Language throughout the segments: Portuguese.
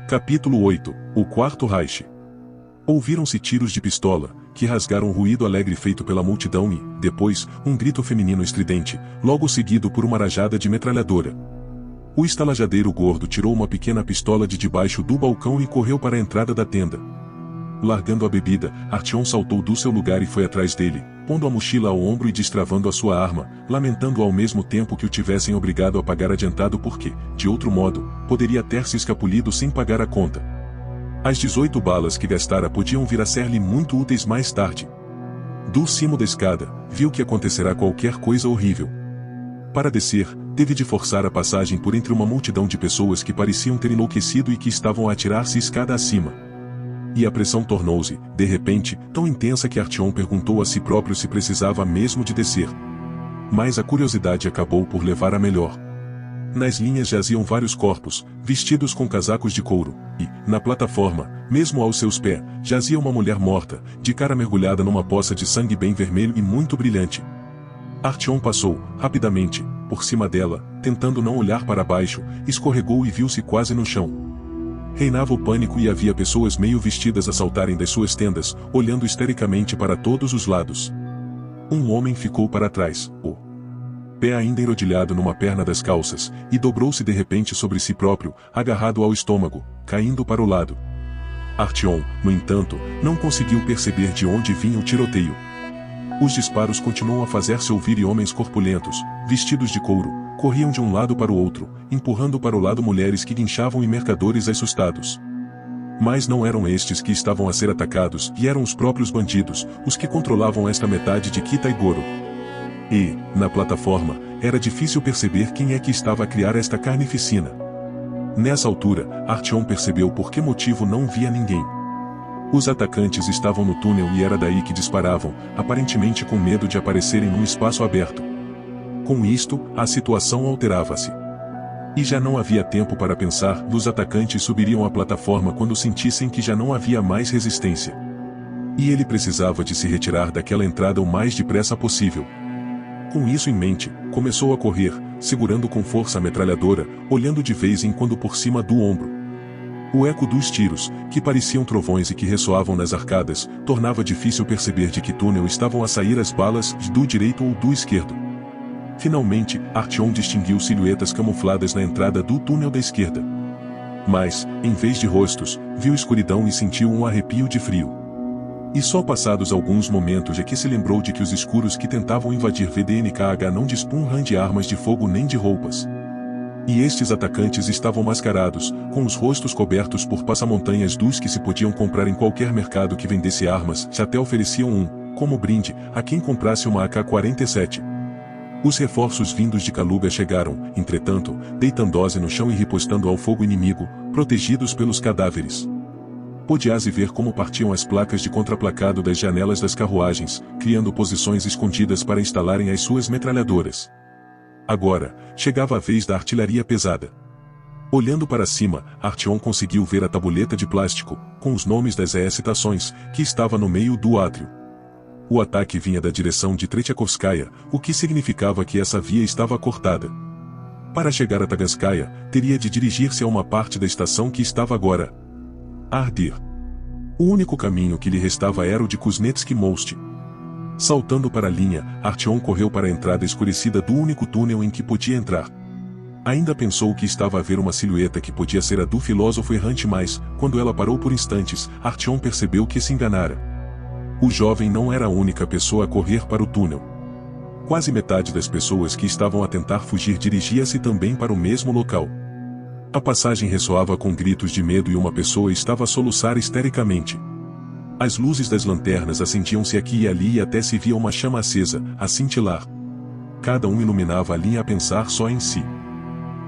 Capítulo 8. O Quarto Reich. Ouviram-se tiros de pistola, que rasgaram o ruído alegre feito pela multidão e, depois, um grito feminino estridente, logo seguido por uma rajada de metralhadora. O estalajadeiro gordo tirou uma pequena pistola de debaixo do balcão e correu para a entrada da tenda. Largando a bebida, Artyom saltou do seu lugar e foi atrás dele, pondo a mochila ao ombro e destravando a sua arma, lamentando ao mesmo tempo que o tivessem obrigado a pagar adiantado porque, de outro modo, poderia ter se escapulido sem pagar a conta. As 18 balas que gastara podiam vir a ser-lhe muito úteis mais tarde. Do cimo da escada, viu que acontecerá qualquer coisa horrível. Para descer, teve de forçar a passagem por entre uma multidão de pessoas que pareciam ter enlouquecido e que estavam a atirar-se escada acima. E a pressão tornou-se, de repente, tão intensa que Artyom perguntou a si próprio se precisava mesmo de descer. Mas a curiosidade acabou por levar a melhor. Nas linhas jaziam vários corpos, vestidos com casacos de couro, e, na plataforma, mesmo aos seus pés, jazia uma mulher morta, de cara mergulhada numa poça de sangue bem vermelho e muito brilhante. Artyom passou, rapidamente, por cima dela, tentando não olhar para baixo, escorregou e viu-se quase no chão. Reinava o pânico e havia pessoas meio vestidas a saltarem das suas tendas, olhando histericamente para todos os lados. Um homem ficou para trás, o pé ainda enrodilhado numa perna das calças, e dobrou-se de repente sobre si próprio, agarrado ao estômago, caindo para o lado. Artyom, no entanto, não conseguiu perceber de onde vinha o tiroteio. Os disparos continuam a fazer-se ouvir e homens corpulentos, vestidos de couro, corriam de um lado para o outro, empurrando para o lado mulheres que guinchavam e mercadores assustados. Mas não eram estes que estavam a ser atacados, e eram os próprios bandidos, os que controlavam esta metade de Kitaigoro. E, na plataforma, era difícil perceber quem é que estava a criar esta carnificina. Nessa altura, Artyom percebeu por que motivo não via ninguém. Os atacantes estavam no túnel e era daí que disparavam, aparentemente com medo de aparecerem num espaço aberto. Com isto, a situação alterava-se. E já não havia tempo para pensar, os atacantes subiriam a plataforma quando sentissem que já não havia mais resistência. E ele precisava de se retirar daquela entrada o mais depressa possível. Com isso em mente, começou a correr, segurando com força a metralhadora, olhando de vez em quando por cima do ombro. O eco dos tiros, que pareciam trovões e que ressoavam nas arcadas, tornava difícil perceber de que túnel estavam a sair as balas, do direito ou do esquerdo. Finalmente, Artyom distinguiu silhuetas camufladas na entrada do túnel da esquerda. Mas, em vez de rostos, viu escuridão e sentiu um arrepio de frio. E só passados alguns momentos é que se lembrou de que os escuros que tentavam invadir VDNKH não dispunham de armas de fogo nem de roupas. E estes atacantes estavam mascarados, com os rostos cobertos por passamontanhas dos que se podiam comprar em qualquer mercado que vendesse armas, se até ofereciam um, como brinde, a quem comprasse uma AK-47. Os reforços vindos de Kaluga chegaram, entretanto, deitando-se no chão e ripostando ao fogo inimigo, protegidos pelos cadáveres. Podia-se ver como partiam as placas de contraplacado das janelas das carruagens, criando posições escondidas para instalarem as suas metralhadoras. Agora, chegava a vez da artilharia pesada. Olhando para cima, Artyom conseguiu ver a tabuleta de plástico, com os nomes das estações, que estava no meio do átrio. O ataque vinha da direção de Tretyakovskaya, o que significava que essa via estava cortada. Para chegar a Taganskaya, teria de dirigir-se a uma parte da estação que estava agora a arder. O único caminho que lhe restava era o de Kuznetsky Most. Saltando para a linha, Artyom correu para a entrada escurecida do único túnel em que podia entrar. Ainda pensou que estava a ver uma silhueta que podia ser a do filósofo errante, mas, quando ela parou por instantes, Artyom percebeu que se enganara. O jovem não era a única pessoa a correr para o túnel. Quase metade das pessoas que estavam a tentar fugir dirigia-se também para o mesmo local. A passagem ressoava com gritos de medo e uma pessoa estava a soluçar histericamente. As luzes das lanternas acendiam-se aqui e ali e até se via uma chama acesa, a cintilar. Cada um iluminava a linha a pensar só em si.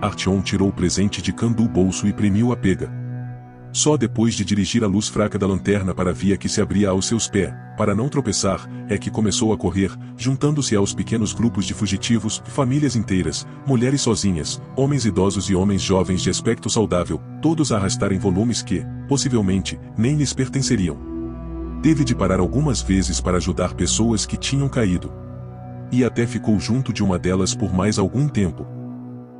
Artyom tirou o presente de Kan do bolso e premiu a pega. Só depois de dirigir a luz fraca da lanterna para a via que se abria aos seus pés, para não tropeçar, é que começou a correr, juntando-se aos pequenos grupos de fugitivos, famílias inteiras, mulheres sozinhas, homens idosos e homens jovens de aspecto saudável, todos a arrastarem volumes que, possivelmente, nem lhes pertenceriam. Teve de parar algumas vezes para ajudar pessoas que tinham caído. E até ficou junto de uma delas por mais algum tempo.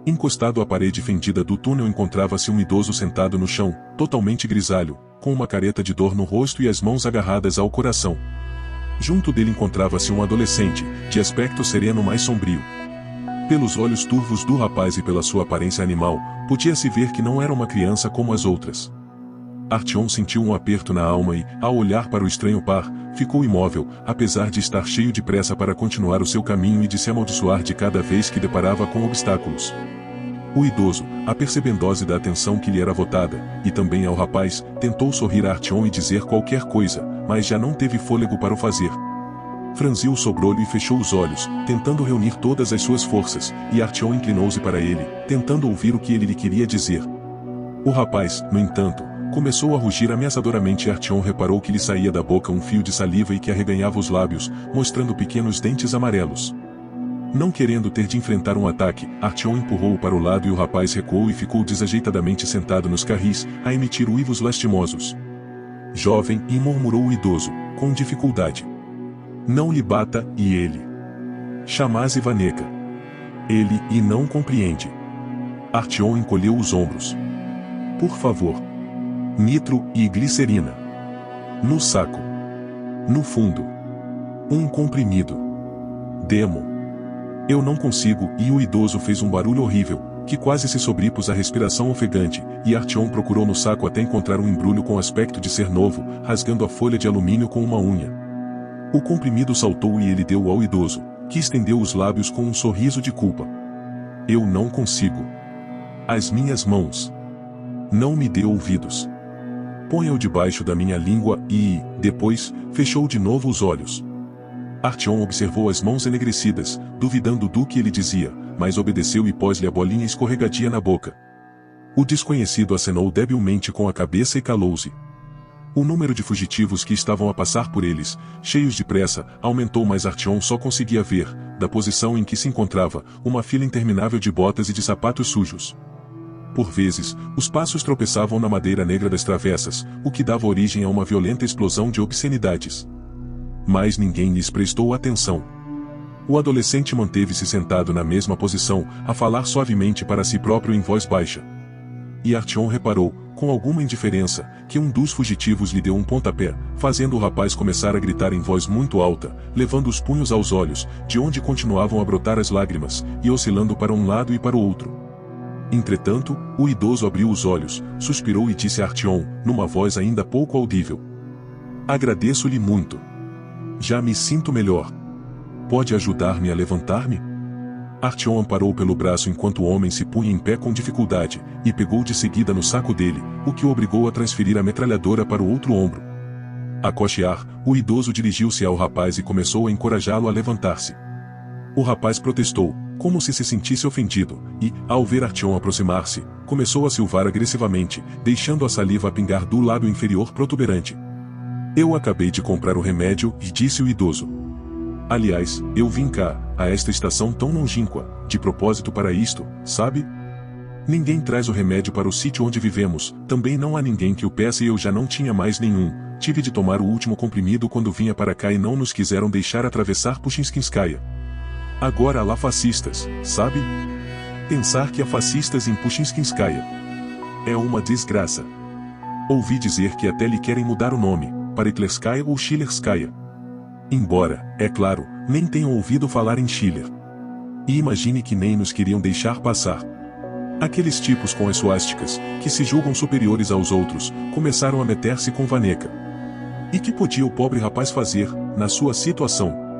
Encostado à parede fendida do túnel encontrava-se um idoso sentado no chão, totalmente grisalho, com uma careta de dor no rosto e as mãos agarradas ao coração. Junto dele encontrava-se um adolescente, de aspecto sereno mais sombrio. Pelos olhos turvos do rapaz e pela sua aparência animal, podia-se ver que não era uma criança como as outras. Artyom sentiu um aperto na alma e, ao olhar para o estranho par, ficou imóvel, apesar de estar cheio de pressa para continuar o seu caminho e de se amaldiçoar de cada vez que deparava com obstáculos. O idoso, apercebendo-se da atenção que lhe era votada, e também ao rapaz, tentou sorrir a Artyom e dizer qualquer coisa, mas já não teve fôlego para o fazer. Franziu o sobrolho e fechou os olhos, tentando reunir todas as suas forças, e Artyom inclinou-se para ele, tentando ouvir o que ele lhe queria dizer. O rapaz, no entanto, começou a rugir ameaçadoramente e Artyom reparou que lhe saía da boca um fio de saliva e que arreganhava os lábios, mostrando pequenos dentes amarelos. Não querendo ter de enfrentar um ataque, Artyom empurrou-o para o lado e o rapaz recuou e ficou desajeitadamente sentado nos carris, a emitir uivos lastimosos. Jovem, e murmurou o idoso, com dificuldade. Não lhe bata, e ele. Chamás Ivaneka. Ele, e não compreende. Artyom encolheu os ombros. Por favor. Nitro e glicerina. No saco. No fundo. Um comprimido. Demo. Eu não consigo, e o idoso fez um barulho horrível, que quase se sobrepôs à respiração ofegante, e Artyom procurou no saco até encontrar um embrulho com aspecto de ser novo, rasgando a folha de alumínio com uma unha. O comprimido saltou e ele deu ao idoso, que estendeu os lábios com um sorriso de culpa. Eu não consigo. As minhas mãos. Não me dê ouvidos. Ponha-o debaixo da minha língua e, depois, fechou de novo os olhos. Artyom observou as mãos enegrecidas, duvidando do que ele dizia, mas obedeceu e pôs-lhe a bolinha escorregadia na boca. O desconhecido acenou debilmente com a cabeça e calou-se. O número de fugitivos que estavam a passar por eles, cheios de pressa, aumentou, mas Artyom só conseguia ver, da posição em que se encontrava, uma fila interminável de botas e de sapatos sujos. Por vezes, os passos tropeçavam na madeira negra das travessas, o que dava origem a uma violenta explosão de obscenidades. Mas ninguém lhes prestou atenção. O adolescente manteve-se sentado na mesma posição, a falar suavemente para si próprio em voz baixa. E Artyom reparou, com alguma indiferença, que um dos fugitivos lhe deu um pontapé, fazendo o rapaz começar a gritar em voz muito alta, levando os punhos aos olhos, de onde continuavam a brotar as lágrimas, e oscilando para um lado e para o outro. Entretanto, o idoso abriu os olhos, suspirou e disse a Artyom, numa voz ainda pouco audível: Agradeço-lhe muito. Já me sinto melhor. Pode ajudar-me a levantar-me? Artyom amparou pelo braço enquanto o homem se punha em pé com dificuldade, e pegou de seguida no saco dele, o que o obrigou a transferir a metralhadora para o outro ombro. A cochear, o idoso dirigiu-se ao rapaz e começou a encorajá-lo a levantar-se. O rapaz protestou, como se sentisse ofendido, e, ao ver Artyom aproximar-se, começou a silvar agressivamente, deixando a saliva a pingar do lábio inferior protuberante. Eu acabei de comprar o remédio, e disse o idoso. Aliás, eu vim cá, a esta estação tão longínqua, de propósito para isto, sabe? Ninguém traz o remédio para o sítio onde vivemos, também não há ninguém que o peça e eu já não tinha mais nenhum, tive de tomar o último comprimido quando vinha para cá e não nos quiseram deixar atravessar Pushinskaya. Agora há lá fascistas, sabe? Pensar que há fascistas em Pushinskaya é uma desgraça. Ouvi dizer que até lhe querem mudar o nome, para Hitlerskaya ou Schillerskaya. Embora, é claro, nem tenham ouvido falar em Schiller. E imagine que nem nos queriam deixar passar. Aqueles tipos com as suásticas, que se julgam superiores aos outros, começaram a meter-se com Vaneka. E que podia o pobre rapaz fazer, na sua situação?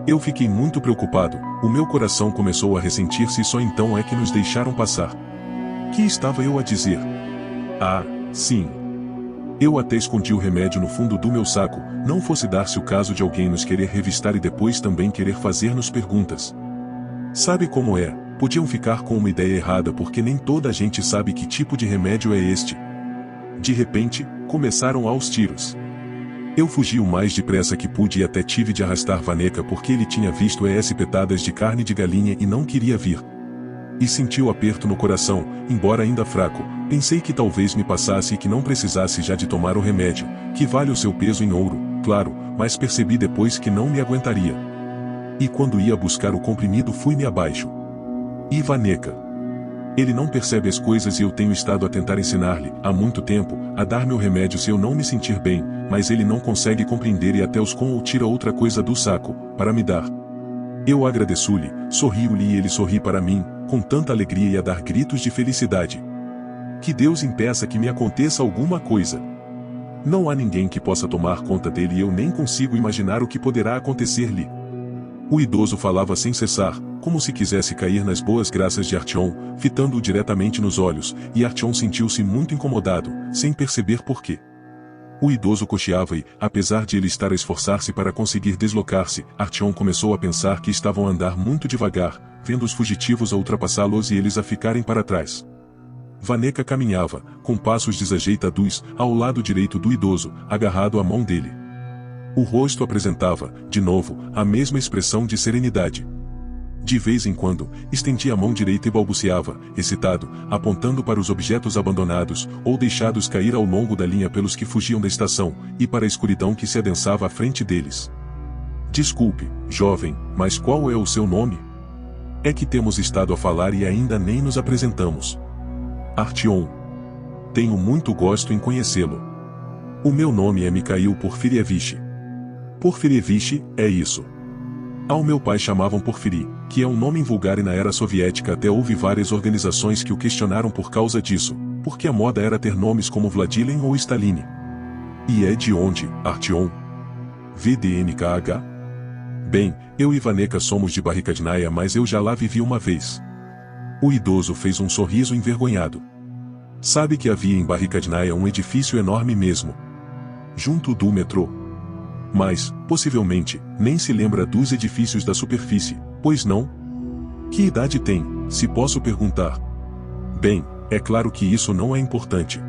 Eu fiquei muito preocupado, o meu coração começou a ressentir-se e só então é que nos deixaram passar. Que estava eu a dizer? Ah, sim. Eu até escondi o remédio no fundo do meu saco, não fosse dar-se o caso de alguém nos querer revistar e depois também querer fazer-nos perguntas. Sabe como é? Podiam ficar com uma ideia errada porque nem toda a gente sabe que tipo de remédio é este. De repente, começaram aos tiros. Eu fugi o mais depressa que pude e até tive de arrastar Vaneka porque ele tinha visto petadas de carne de galinha e não queria vir. E senti o aperto no coração, embora ainda fraco, pensei que talvez me passasse e que não precisasse já de tomar o remédio, que vale o seu peso em ouro, claro, mas percebi depois que não me aguentaria. E quando ia buscar o comprimido fui-me abaixo. Ivaneka. Ele não percebe as coisas e eu tenho estado a tentar ensinar-lhe, há muito tempo, a dar meu remédio se eu não me sentir bem, mas ele não consegue compreender e até os com ou tira outra coisa do saco, para me dar. Eu agradeço-lhe, sorrio-lhe e ele sorri para mim, com tanta alegria e a dar gritos de felicidade. Que Deus impeça que me aconteça alguma coisa. Não há ninguém que possa tomar conta dele e eu nem consigo imaginar o que poderá acontecer-lhe. O idoso falava sem cessar, como se quisesse cair nas boas graças de Artyom, fitando-o diretamente nos olhos, e Artyom sentiu-se muito incomodado, sem perceber por quê. O idoso cocheava e, apesar de ele estar a esforçar-se para conseguir deslocar-se, Artyom começou a pensar que estavam a andar muito devagar, vendo os fugitivos a ultrapassá-los e eles a ficarem para trás. Vaneca caminhava, com passos desajeitados, ao lado direito do idoso, agarrado à mão dele. O rosto apresentava, de novo, a mesma expressão de serenidade. De vez em quando, estendia a mão direita e balbuciava, excitado, apontando para os objetos abandonados, ou deixados cair ao longo da linha pelos que fugiam da estação, e para a escuridão que se adensava à frente deles. Desculpe, jovem, mas qual é o seu nome? É que temos estado a falar e ainda nem nos apresentamos. Artyom. Tenho muito gosto em conhecê-lo. O meu nome é Mikhail Porfirievich. Porfirievich, é isso. Ao meu pai chamavam Porfiri, que é um nome invulgar e na era soviética até houve várias organizações que o questionaram por causa disso, porque a moda era ter nomes como Vladimir ou Stalin. E é de onde, Artyom? VDNKH? Bem, eu e Vaneca somos de Barricadnaia, mas eu já lá vivi uma vez. O idoso fez um sorriso envergonhado. Sabe que havia em Barricadnaia um edifício enorme mesmo. Junto do metrô. Mas, possivelmente, nem se lembra dos edifícios da superfície, pois não? Que idade tem, se posso perguntar? Bem, é claro que isso não é importante.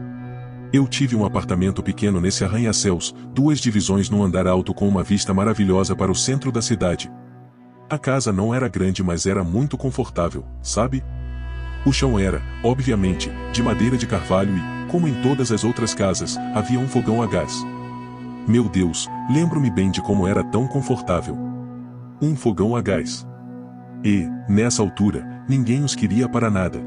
Eu tive um apartamento pequeno nesse arranha-céus, 2 divisões num andar alto com uma vista maravilhosa para o centro da cidade. A casa não era grande, mas era muito confortável, sabe? O chão era, obviamente, de madeira de carvalho e, como em todas as outras casas, havia um fogão a gás. Meu Deus, lembro-me bem de como era tão confortável. Um fogão a gás. E, nessa altura, ninguém os queria para nada.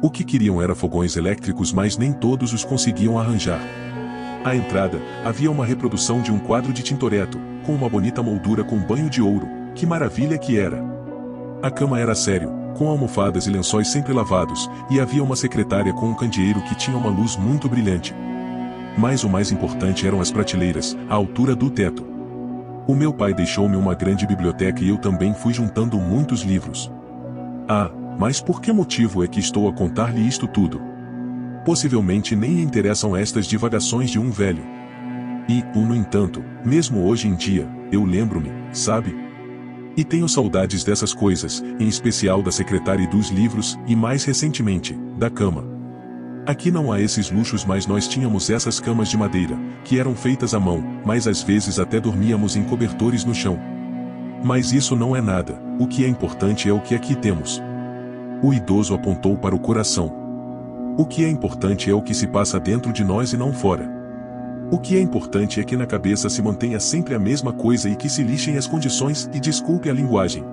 O que queriam era fogões elétricos, mas nem todos os conseguiam arranjar. À entrada, havia uma reprodução de um quadro de Tintoretto, com uma bonita moldura com banho de ouro, que maravilha que era! A cama era sério, com almofadas e lençóis sempre lavados, e havia uma secretária com um candeeiro que tinha uma luz muito brilhante. Mas o mais importante eram as prateleiras, à altura do teto. O meu pai deixou-me uma grande biblioteca e eu também fui juntando muitos livros. Ah, mas por que motivo é que estou a contar-lhe isto tudo? Possivelmente nem lhe interessam estas divagações de um velho. E, no entanto, mesmo hoje em dia, eu lembro-me, sabe? E tenho saudades dessas coisas, em especial da secretária e dos livros, e mais recentemente, da cama. Aqui não há esses luxos, mas nós tínhamos essas camas de madeira, que eram feitas à mão, mas às vezes até dormíamos em cobertores no chão. Mas isso não é nada, o que é importante é o que aqui temos. O idoso apontou para o coração. O que é importante é o que se passa dentro de nós e não fora. O que é importante é que na cabeça se mantenha sempre a mesma coisa e que se lixem as condições e desculpe a linguagem.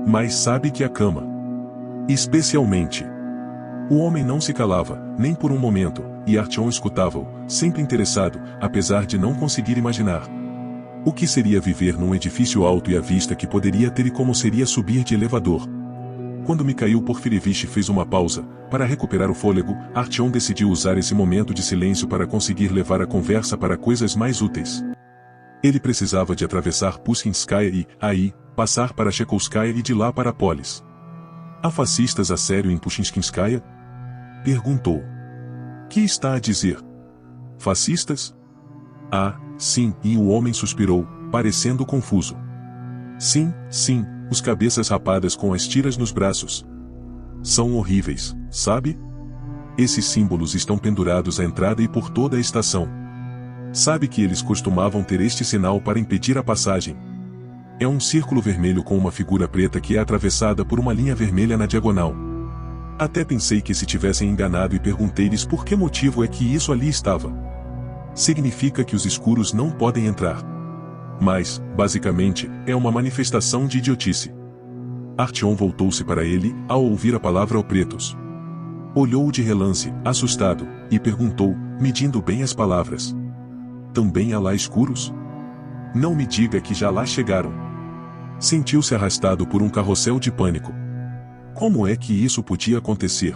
Mas sabe que a cama. Especialmente. O homem não se calava, nem por um momento, e Artyom escutava-o, sempre interessado, apesar de não conseguir imaginar. O que seria viver num edifício alto e a vista que poderia ter e como seria subir de elevador. Quando Mikhail Porfirievich fez uma pausa, para recuperar o fôlego, Artyom decidiu usar esse momento de silêncio para conseguir levar a conversa para coisas mais úteis. Ele precisava de atravessar Pushkinskaya e, aí, passar para Chekhovskaya e de lá para Polis. Há fascistas a sério em Pushkinskaya? Perguntou. Que está a dizer? Fascistas? Ah, sim, e o homem suspirou, parecendo confuso. Sim, sim, os cabeças rapadas com as tiras nos braços. São horríveis, sabe? Esses símbolos estão pendurados à entrada e por toda a estação. Sabe que eles costumavam ter este sinal para impedir a passagem? É um círculo vermelho com uma figura preta que é atravessada por uma linha vermelha na diagonal. Até pensei que se tivessem enganado e perguntei-lhes por que motivo é que isso ali estava. Significa que os escuros não podem entrar. Mas, basicamente, é uma manifestação de idiotice. Artyom voltou-se para ele, ao ouvir a palavra pretos. Olhou-o de relance, assustado, e perguntou, medindo bem as palavras. Também há lá escuros? Não me diga que já lá chegaram. Sentiu-se arrastado por um carrossel de pânico. Como é que isso podia acontecer?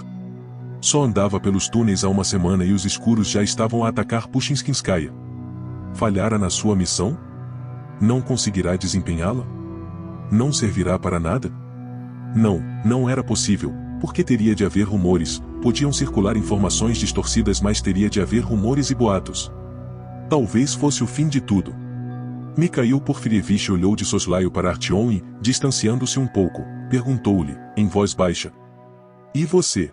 Só andava pelos túneis há uma semana e os escuros já estavam a atacar Pushinskaya. Falhara na sua missão? Não conseguirá desempenhá-la? Não servirá para nada? Não, não era possível, porque teria de haver rumores, podiam circular informações distorcidas, mas teria de haver rumores e boatos. Talvez fosse o fim de tudo. Mikhail Porfirievich olhou de soslaio para Artyom e, distanciando-se um pouco, perguntou-lhe, em voz baixa. E você?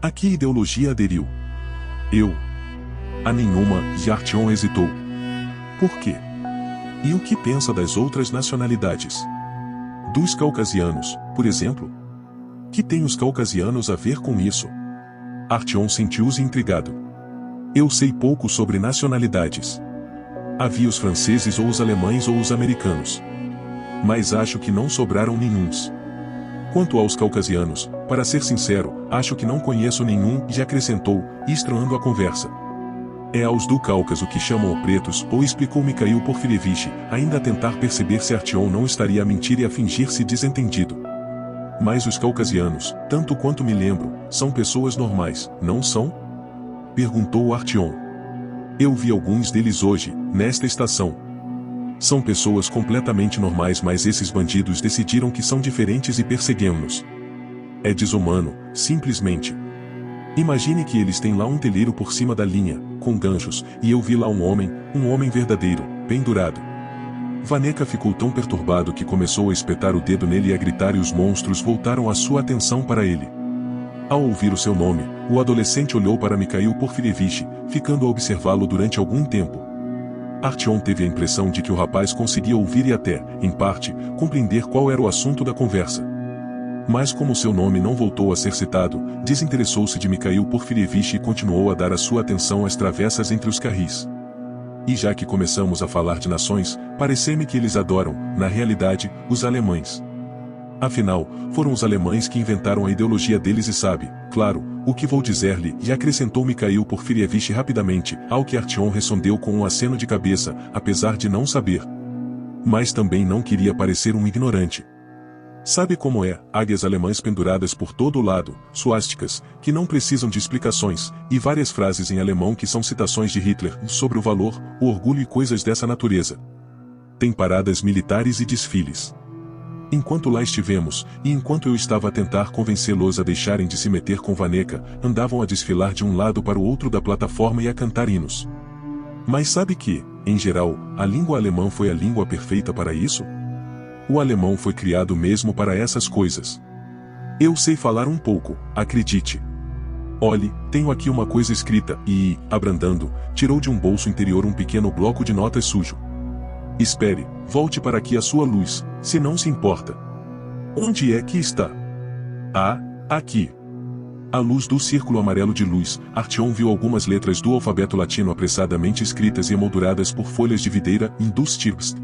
A que ideologia aderiu? Eu? A nenhuma, e Artyom hesitou. Por quê? E o que pensa das outras nacionalidades? Dos caucasianos, por exemplo? Que tem os caucasianos a ver com isso? Artyom sentiu-se intrigado. Eu sei pouco sobre nacionalidades. Havia os franceses ou os alemães ou os americanos. Mas acho que não sobraram nenhuns. Quanto aos caucasianos, para ser sincero, acho que não conheço nenhum, e acrescentou, estranhando a conversa. É aos do Cáucaso que chamam pretos, ou explicou Mikhail Porfirievich, ainda a tentar perceber se Artyom não estaria a mentir e a fingir-se desentendido. Mas os caucasianos, tanto quanto me lembro, são pessoas normais, não são? Perguntou Artyom. Eu vi alguns deles hoje, nesta estação. São pessoas completamente normais, mas esses bandidos decidiram que são diferentes e perseguem-nos. É desumano, simplesmente. Imagine que eles têm lá um telheiro por cima da linha, com ganchos, e eu vi lá um homem verdadeiro, pendurado. Vaneca ficou tão perturbado que começou a espetar o dedo nele e a gritar, e os monstros voltaram a sua atenção para ele. Ao ouvir o seu nome, o adolescente olhou para Mikhail Porfirievich, ficando a observá-lo durante algum tempo. Artyom teve a impressão de que o rapaz conseguia ouvir e até, em parte, compreender qual era o assunto da conversa. Mas como seu nome não voltou a ser citado, desinteressou-se de Mikhail Porfirievich e continuou a dar a sua atenção às travessas entre os carris. E já que começamos a falar de nações, parece-me que eles adoram, na realidade, os alemães. Afinal, foram os alemães que inventaram a ideologia deles e sabe, claro, o que vou dizer-lhe, e acrescentou Mikhail Porfirievich rapidamente, ao que Artyom respondeu com um aceno de cabeça, apesar de não saber. Mas também não queria parecer um ignorante. Sabe como é, águias alemãs penduradas por todo o lado, suásticas, que não precisam de explicações, e várias frases em alemão que são citações de Hitler, sobre o valor, o orgulho e coisas dessa natureza. Tem paradas militares e desfiles. Enquanto lá estivemos, e enquanto eu estava a tentar convencê-los a deixarem de se meter com Vaneca, andavam a desfilar de um lado para o outro da plataforma e a cantar hinos. Mas sabe que, em geral, a língua alemã foi a língua perfeita para isso? O alemão foi criado mesmo para essas coisas. Eu sei falar um pouco, acredite. Olhe, tenho aqui uma coisa escrita, e, abrandando, tirou de um bolso interior um pequeno bloco de notas sujo. Espere, volte para aqui a sua luz, se não se importa. Onde é que está? Ah, aqui. À luz do círculo amarelo de luz, Artyom viu algumas letras do alfabeto latino apressadamente escritas e emolduradas por folhas de videira, Industirbst.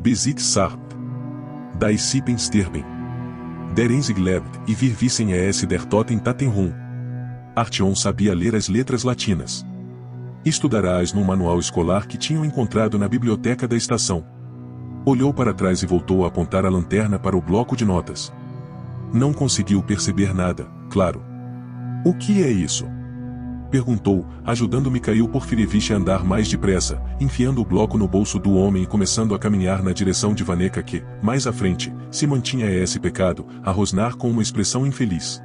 Besit Sart. Das Sippen Sterben. Der Enziglebt e vir Wissen es der Toten Tatenrum. Artyom sabia ler as letras latinas. Estudarás num manual escolar que tinham encontrado na biblioteca da estação. Olhou para trás e voltou a apontar a lanterna para o bloco de notas. Não conseguiu perceber nada, claro. O que é isso? Perguntou, ajudando Mikhail Porfirievich a andar mais depressa, enfiando o bloco no bolso do homem e começando a caminhar na direção de Vaneca que, mais à frente, se mantinha esse pecado, a rosnar com uma expressão infeliz.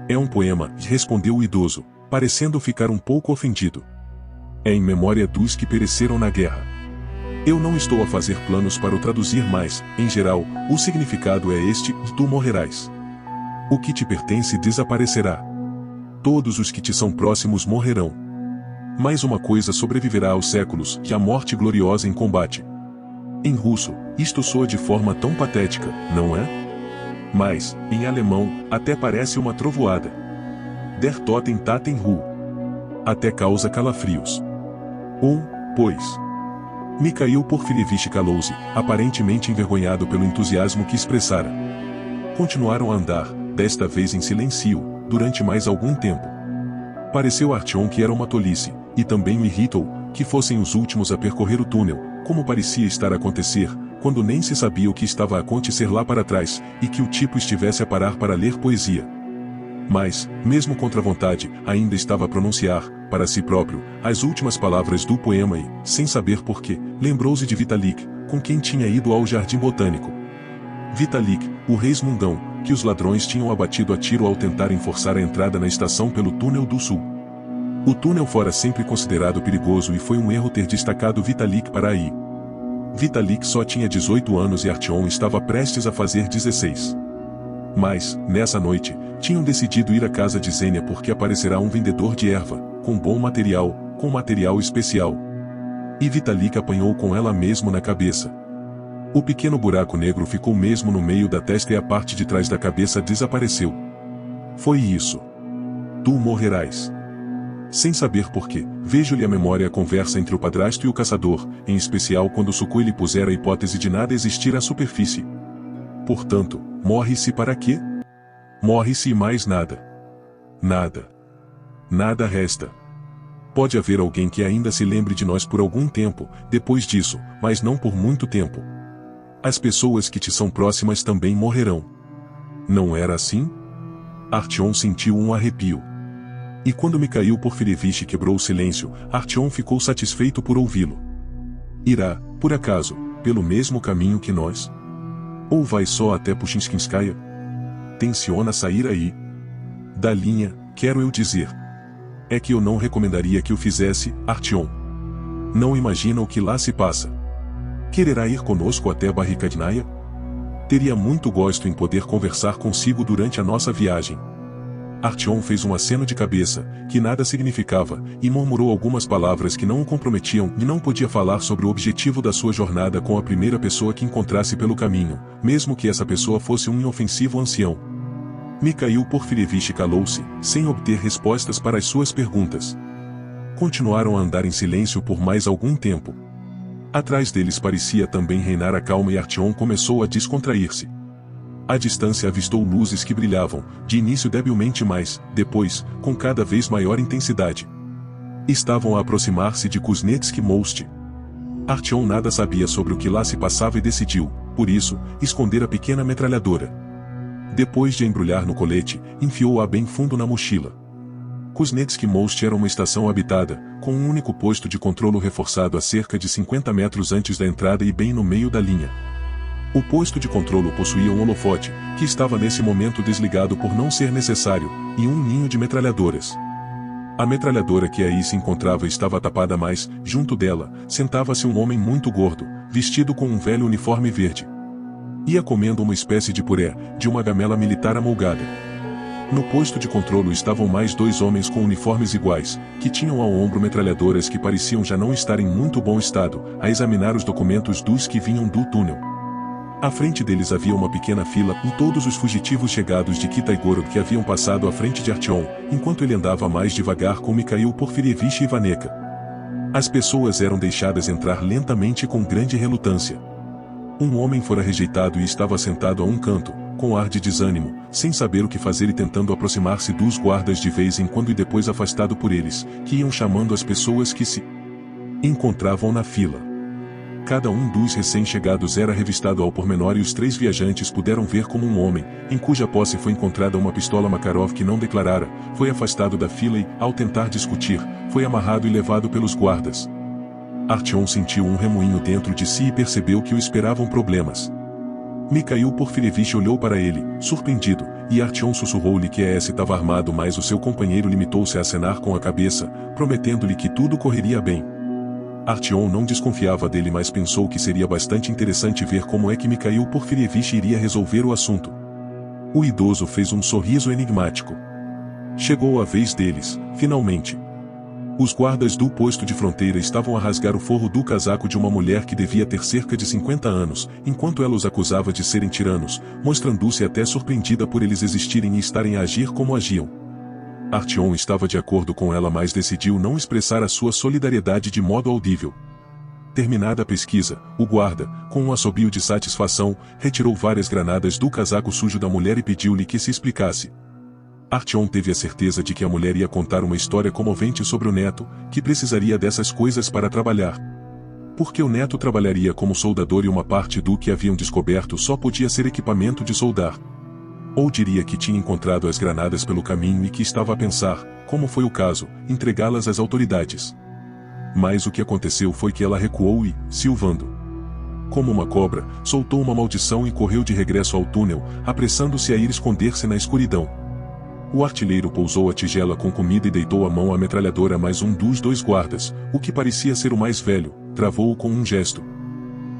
É um poema, respondeu o idoso, parecendo ficar um pouco ofendido. É em memória dos que pereceram na guerra. Eu não estou a fazer planos para o traduzir, mas, em geral, o significado é este: tu morrerás. O que te pertence desaparecerá. Todos os que te são próximos morrerão. Mas uma coisa sobreviverá aos séculos, que a morte gloriosa em combate. Em russo, isto soa de forma tão patética, não é? Mas, em alemão, até parece uma trovoada. Der Toten Taten Ruhe. Até causa calafrios. Pois. Mikhail Porfirievich calou-se, aparentemente envergonhado pelo entusiasmo que expressara. Continuaram a andar, desta vez em silêncio, durante mais algum tempo. Pareceu a Artyom que era uma tolice, e também o irritou, que fossem os últimos a percorrer o túnel, como parecia estar a acontecer, quando nem se sabia o que estava a acontecer lá para trás, e que o tipo estivesse a parar para ler poesia. Mas, mesmo contra a vontade, ainda estava a pronunciar, para si próprio, as últimas palavras do poema e, sem saber porquê, lembrou-se de Vitalik, com quem tinha ido ao jardim botânico. Vitalik, o resmungão, que os ladrões tinham abatido a tiro ao tentarem forçar a entrada na estação pelo túnel do sul. O túnel fora sempre considerado perigoso e foi um erro ter destacado Vitalik para aí. Vitalik só tinha 18 anos e Artyom estava prestes a fazer 16. Mas, nessa noite, tinham decidido ir à casa de Zênia porque aparecerá um vendedor de erva, com bom material, com material especial. E Vitalik apanhou com ela mesmo na cabeça. O pequeno buraco negro ficou mesmo no meio da testa e a parte de trás da cabeça desapareceu. Foi isso. Tu morrerás. Sem saber porquê, vejo-lhe a memória a conversa entre o padrasto e o caçador, em especial quando Sukhoi lhe pusera a hipótese de nada existir à superfície. Portanto, morre-se para quê? Morre-se e mais nada. Nada. Nada resta. Pode haver alguém que ainda se lembre de nós por algum tempo, depois disso, mas não por muito tempo. As pessoas que te são próximas também morrerão. Não era assim? Artyom sentiu um arrepio. E quando Mikhail Porfirievich quebrou o silêncio, Artyom ficou satisfeito por ouvi-lo. Irá, por acaso, pelo mesmo caminho que nós? Ou vai só até Pushkinskaya? Tenciona sair aí? Da linha, quero eu dizer. É que eu não recomendaria que o fizesse, Artyom. Não imagina o que lá se passa. Quererá ir conosco até Barricadnaia? Teria muito gosto em poder conversar consigo durante a nossa viagem. Artyom fez um aceno de cabeça, que nada significava, e murmurou algumas palavras que não o comprometiam e não podia falar sobre o objetivo da sua jornada com a primeira pessoa que encontrasse pelo caminho, mesmo que essa pessoa fosse um inofensivo ancião. Mikhail Porfirievich calou-se, sem obter respostas para as suas perguntas. Continuaram a andar em silêncio por mais algum tempo. Atrás deles parecia também reinar a calma e Artyom começou a descontrair-se. À distância avistou luzes que brilhavam, de início debilmente mas, depois, com cada vez maior intensidade. Estavam a aproximar-se de Kuznetsky Most. Artyom nada sabia sobre o que lá se passava e decidiu, por isso, esconder a pequena metralhadora. Depois de embrulhar no colete, enfiou-a bem fundo na mochila. Kuznetsky Most era uma estação habitada, com um único posto de controlo reforçado a cerca de 50 metros antes da entrada e bem no meio da linha. O posto de controlo possuía um holofote, que estava nesse momento desligado por não ser necessário, e um ninho de metralhadoras. A metralhadora que aí se encontrava estava tapada mas, junto dela, sentava-se um homem muito gordo, vestido com um velho uniforme verde. Ia comendo uma espécie de puré, de uma gamela militar amolgada. No posto de controlo estavam mais dois homens com uniformes iguais, que tinham ao ombro metralhadoras que pareciam já não estar em muito bom estado, a examinar os documentos dos que vinham do túnel. À frente deles havia uma pequena fila com todos os fugitivos chegados de Kitaigorod que haviam passado à frente de Artyom, enquanto ele andava mais devagar com Mikhail Porfirievich e Ivaneka. As pessoas eram deixadas entrar lentamente com grande relutância. Um homem fora rejeitado e estava sentado a um canto, com ar de desânimo, sem saber o que fazer e tentando aproximar-se dos guardas de vez em quando e depois afastado por eles, que iam chamando as pessoas que se encontravam na fila. Cada um dos recém-chegados era revistado ao pormenor e os três viajantes puderam ver como um homem, em cuja posse foi encontrada uma pistola Makarov que não declarara, foi afastado da fila e, ao tentar discutir, foi amarrado e levado pelos guardas. Artyom sentiu um remoinho dentro de si e percebeu que o esperavam problemas. Mikhail Porfirievich olhou para ele, surpreendido, e Artyom sussurrou-lhe que estava armado mas o seu companheiro limitou-se a acenar com a cabeça, prometendo-lhe que tudo correria bem. Artyom não desconfiava dele mas pensou que seria bastante interessante ver como é que Mikhail Porfirievich iria resolver o assunto. O idoso fez um sorriso enigmático. Chegou a vez deles, finalmente. Os guardas do posto de fronteira estavam a rasgar o forro do casaco de uma mulher que devia ter cerca de 50 anos, enquanto ela os acusava de serem tiranos, mostrando-se até surpreendida por eles existirem e estarem a agir como agiam. Artyom estava de acordo com ela mas decidiu não expressar a sua solidariedade de modo audível. Terminada a pesquisa, o guarda, com um assobio de satisfação, retirou várias granadas do casaco sujo da mulher e pediu-lhe que se explicasse. Artyom teve a certeza de que a mulher ia contar uma história comovente sobre o neto, que precisaria dessas coisas para trabalhar. Porque o neto trabalharia como soldador e uma parte do que haviam descoberto só podia ser equipamento de soldar. Ou diria que tinha encontrado as granadas pelo caminho e que estava a pensar, como foi o caso, entregá-las às autoridades. Mas o que aconteceu foi que ela recuou e, silvando como uma cobra, soltou uma maldição e correu de regresso ao túnel, apressando-se a ir esconder-se na escuridão. O artilheiro pousou a tigela com comida e deitou a mão à metralhadora, mas um dos dois guardas, o que parecia ser o mais velho, travou-o com um gesto.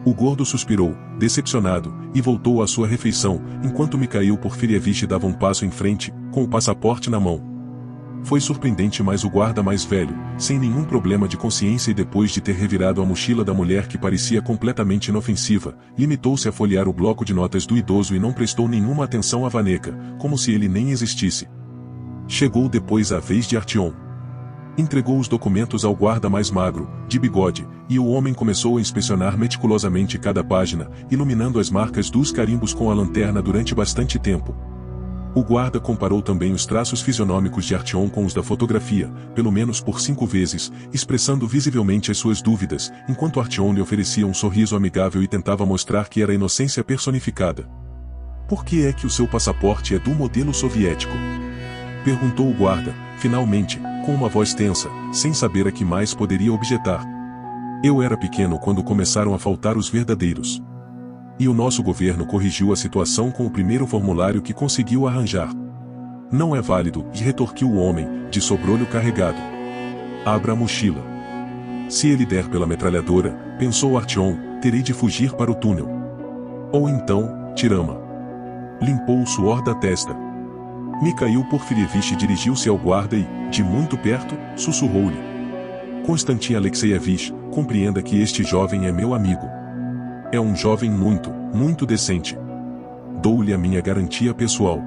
O gordo suspirou, decepcionado, e voltou à sua refeição, enquanto Mikhail Porfirievich dava um passo em frente, com o passaporte na mão. Foi surpreendente, mas o guarda mais velho, sem nenhum problema de consciência e depois de ter revirado a mochila da mulher que parecia completamente inofensiva, limitou-se a folhear o bloco de notas do idoso e não prestou nenhuma atenção a Vaneca, como se ele nem existisse. Chegou depois a vez de Artyom. Entregou os documentos ao guarda mais magro, de bigode, e o homem começou a inspecionar meticulosamente cada página, iluminando as marcas dos carimbos com a lanterna durante bastante tempo. O guarda comparou também os traços fisionômicos de Artyom com os da fotografia, pelo menos por 5 vezes, expressando visivelmente as suas dúvidas, enquanto Artyom lhe oferecia um sorriso amigável e tentava mostrar que era inocência personificada. Por que é que o seu passaporte é do modelo soviético? Perguntou o guarda, finalmente, com uma voz tensa, sem saber a que mais poderia objetar. Eu era pequeno quando começaram a faltar os verdadeiros. E o nosso governo corrigiu a situação com o primeiro formulário que conseguiu arranjar. Não é válido, retorquiu o homem, de sobrolho carregado. Abra a mochila. Se ele der pela metralhadora, pensou Artyom, terei de fugir para o túnel. Ou então, Tirama. Limpou o suor da testa. Mikhail Porfirievich dirigiu-se ao guarda e, de muito perto, sussurrou-lhe. Konstantin Alexeyevich, compreenda que este jovem é meu amigo. É um jovem muito decente. Dou-lhe a minha garantia pessoal.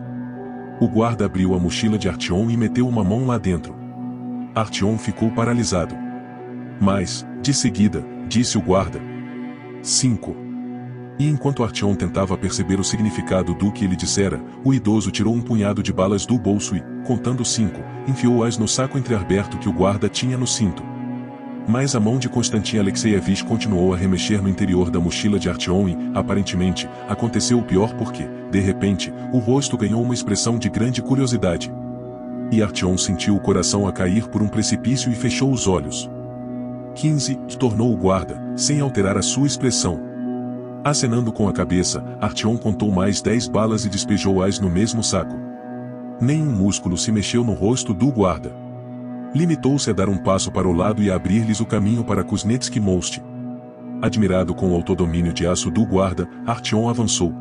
O guarda abriu a mochila de Artyom e meteu uma mão lá dentro. Artyom ficou paralisado. Mas, de seguida, disse o guarda. 5. E enquanto Artyom tentava perceber o significado do que ele dissera, o idoso tirou um punhado de balas do bolso e, contando 5, enfiou-as no saco entreaberto que o guarda tinha no cinto. Mas a mão de Konstantin Alexeyevich continuou a remexer no interior da mochila de Artyom e, aparentemente, aconteceu o pior porque, de repente, o rosto ganhou uma expressão de grande curiosidade. E Artyom sentiu o coração a cair por um precipício e fechou os olhos. 15, tornou o guarda, sem alterar a sua expressão. Acenando com a cabeça, Artyom contou mais 10 balas e despejou-as no mesmo saco. Nenhum músculo se mexeu no rosto do guarda. Limitou-se a dar um passo para o lado e a abrir-lhes o caminho para Kuznetsky Most. Admirado com o autodomínio de aço do guarda, Artyom avançou.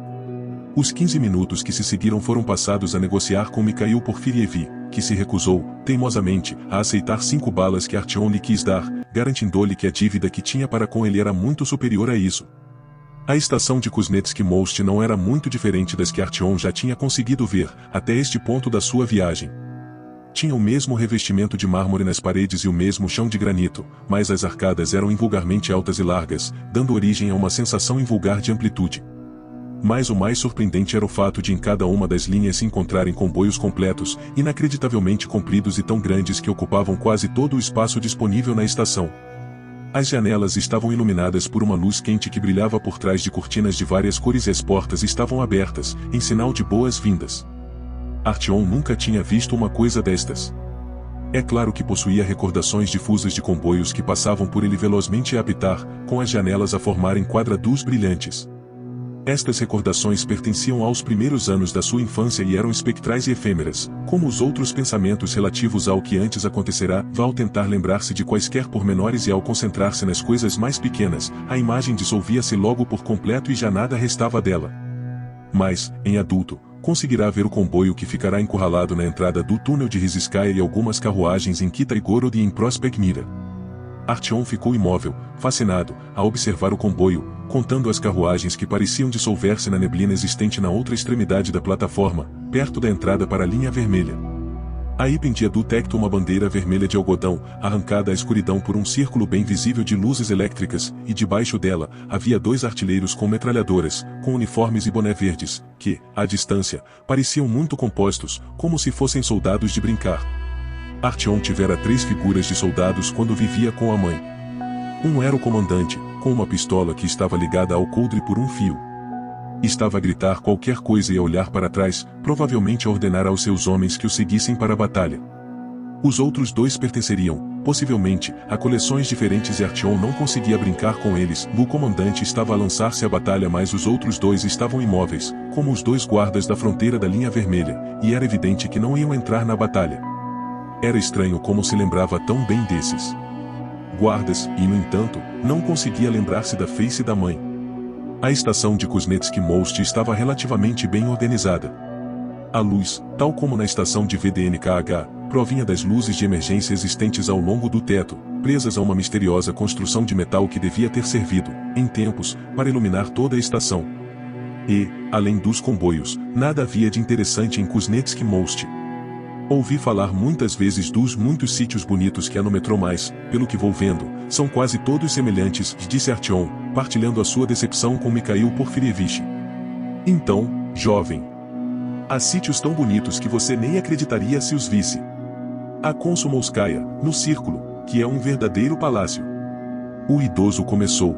Os 15 minutos que se seguiram foram passados a negociar com Mikhail Porfirievich, que se recusou, teimosamente, a aceitar 5 balas que Artyom lhe quis dar, garantindo-lhe que a dívida que tinha para com ele era muito superior a isso. A estação de Kuznetsky Most não era muito diferente das que Artyom já tinha conseguido ver, até este ponto da sua viagem. Tinha o mesmo revestimento de mármore nas paredes e o mesmo chão de granito, mas as arcadas eram invulgarmente altas e largas, dando origem a uma sensação invulgar de amplitude. Mas o mais surpreendente era o fato de em cada uma das linhas se encontrarem comboios completos, inacreditavelmente compridos e tão grandes que ocupavam quase todo o espaço disponível na estação. As janelas estavam iluminadas por uma luz quente que brilhava por trás de cortinas de várias cores e as portas estavam abertas, em sinal de boas-vindas. Artyom nunca tinha visto uma coisa destas. É claro que possuía recordações difusas de comboios que passavam por ele velozmente a apitar, com as janelas a formarem quadrados brilhantes. Estas recordações pertenciam aos primeiros anos da sua infância e eram espectrais e efêmeras, como os outros pensamentos relativos ao que antes acontecerá. Ao tentar lembrar-se de quaisquer pormenores e ao concentrar-se nas coisas mais pequenas, a imagem dissolvia-se logo por completo e já nada restava dela. Mas, em adulto, conseguirá ver o comboio que ficará encurralado na entrada do túnel de Rizhskaya e algumas carruagens em Kitaigorod e em Prospect Mira. Artyom ficou imóvel, fascinado, a observar o comboio, contando as carruagens que pareciam dissolver-se na neblina existente na outra extremidade da plataforma, perto da entrada para a linha vermelha. Aí pendia do teto uma bandeira vermelha de algodão, arrancada à escuridão por um círculo bem visível de luzes elétricas, e debaixo dela, havia 2 artilheiros com metralhadoras, com uniformes e boné verdes, que, à distância, pareciam muito compostos, como se fossem soldados de brincar. Artyom tivera 3 figuras de soldados quando vivia com a mãe. Um era o comandante, com uma pistola que estava ligada ao coldre por um fio. Estava a gritar qualquer coisa e a olhar para trás, provavelmente a ordenar aos seus homens que o seguissem para a batalha. Os outros 2 pertenceriam, possivelmente, a coleções diferentes e Artyom não conseguia brincar com eles. O comandante estava a lançar-se à batalha, mas os outros 2 estavam imóveis, como os 2 guardas da fronteira da linha vermelha, e era evidente que não iam entrar na batalha. Era estranho como se lembrava tão bem desses guardas, e no entanto, não conseguia lembrar-se da face da mãe. A estação de Kuznetsky Most estava relativamente bem organizada. A luz, tal como na estação de VDNKH, provinha das luzes de emergência existentes ao longo do teto, presas a uma misteriosa construção de metal que devia ter servido, em tempos, para iluminar toda a estação. E, além dos comboios, nada havia de interessante em Kuznetsky Most. Ouvi falar muitas vezes dos muitos sítios bonitos que há no metrô, mas, pelo que vou vendo, são quase todos semelhantes, disse Artyom, partilhando a sua decepção com Mikhail Porfirievich. Então, jovem, há sítios tão bonitos que você nem acreditaria se os visse. A Komsomolskaya, no Círculo, que é um verdadeiro palácio. O idoso começou,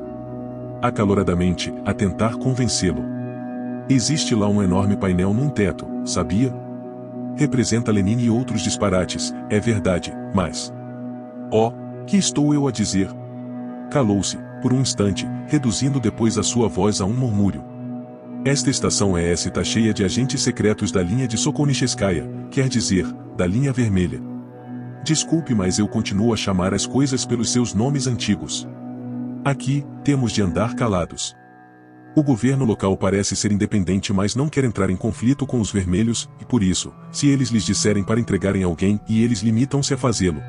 acaloradamente, a tentar convencê-lo. Existe lá um enorme painel num teto, sabia? Representa Lenin e outros disparates, é verdade, mas... Oh, que estou eu a dizer? Calou-se, por um instante, reduzindo depois a sua voz a um murmúrio. Esta estação está cheia de agentes secretos da linha de Sokolnicheskaya, quer dizer, da linha vermelha. Desculpe, mas eu continuo a chamar as coisas pelos seus nomes antigos. Aqui, temos de andar calados. O governo local parece ser independente, mas não quer entrar em conflito com os vermelhos, e por isso, se eles lhes disserem para entregarem alguém, e eles limitam-se a fazê-lo.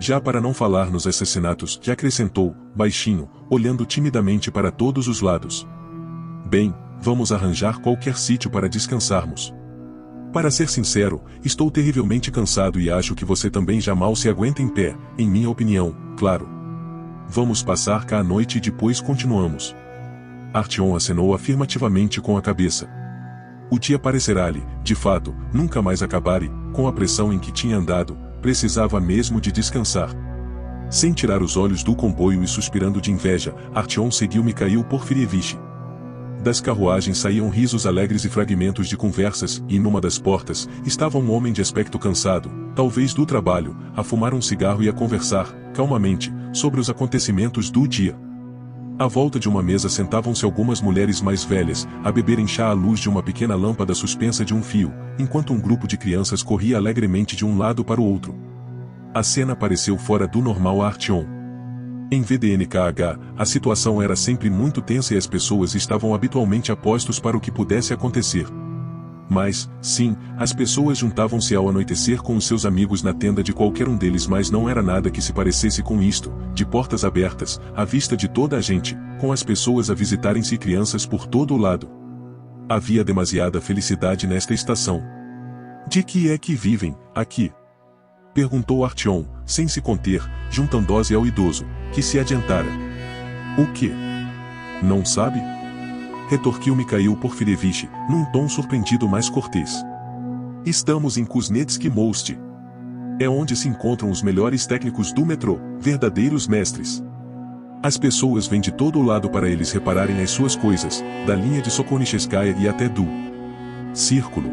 Já para não falar nos assassinatos, que acrescentou, baixinho, olhando timidamente para todos os lados. Bem, vamos arranjar qualquer sítio para descansarmos. Para ser sincero, estou terrivelmente cansado e acho que você também já mal se aguenta em pé, em minha opinião, claro. Vamos passar cá a noite e depois continuamos. Artyom acenou afirmativamente com a cabeça. O dia parecerá-lhe, de fato, nunca mais acabar e, com a pressão em que tinha andado, precisava mesmo de descansar. Sem tirar os olhos do comboio e suspirando de inveja, Artyom seguiu Mikhail Porfirievich. Das carruagens saíam risos alegres e fragmentos de conversas, e numa das portas, estava um homem de aspecto cansado, talvez do trabalho, a fumar um cigarro e a conversar, calmamente, sobre os acontecimentos do dia. À volta de uma mesa sentavam-se algumas mulheres mais velhas, a beberem chá à luz de uma pequena lâmpada suspensa de um fio, enquanto um grupo de crianças corria alegremente de um lado para o outro. A cena pareceu fora do normal a Artyom. Em VDNKH, a situação era sempre muito tensa e as pessoas estavam habitualmente apostos para o que pudesse acontecer. Mas, sim, as pessoas juntavam-se ao anoitecer com os seus amigos na tenda de qualquer um deles, mas não era nada que se parecesse com isto, de portas abertas, à vista de toda a gente, com as pessoas a visitarem-se e crianças por todo o lado. Havia demasiada felicidade nesta estação. De que é que vivem, aqui? Perguntou Artyom, sem se conter, juntando-se ao idoso, que se adiantara. O quê? Não sabe? Retorquiu Mikhail Porfirievich, num tom surpreendido mais cortês. Estamos em Kuznetsky Most. É onde se encontram os melhores técnicos do metrô, verdadeiros mestres. As pessoas vêm de todo o lado para eles repararem as suas coisas, da linha de Sokolnicheskaya e até do Círculo.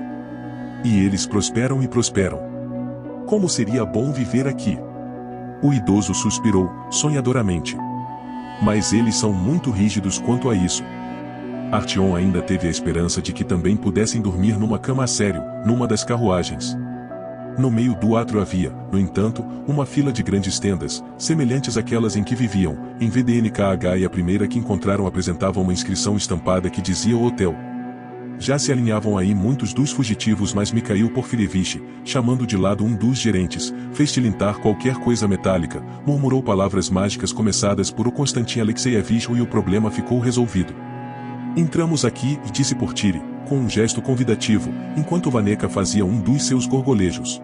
E eles prosperam e prosperam. Como seria bom viver aqui? O idoso suspirou, sonhadoramente. Mas eles são muito rígidos quanto a isso. Artyom ainda teve a esperança de que também pudessem dormir numa cama a sério, numa das carruagens. No meio do átrio havia, no entanto, uma fila de grandes tendas, semelhantes àquelas em que viviam, em VDNKH, e a primeira que encontraram apresentava uma inscrição estampada que dizia hotel. Já se alinhavam aí muitos dos fugitivos, mas Mikhail Porfirievich, chamando de lado um dos gerentes, fez tilintar qualquer coisa metálica, murmurou palavras mágicas começadas por o Konstantin Alexeyevich e o problema ficou resolvido. Entramos aqui, disse Portiri, com um gesto convidativo, enquanto Vaneca fazia um dos seus gorgolejos.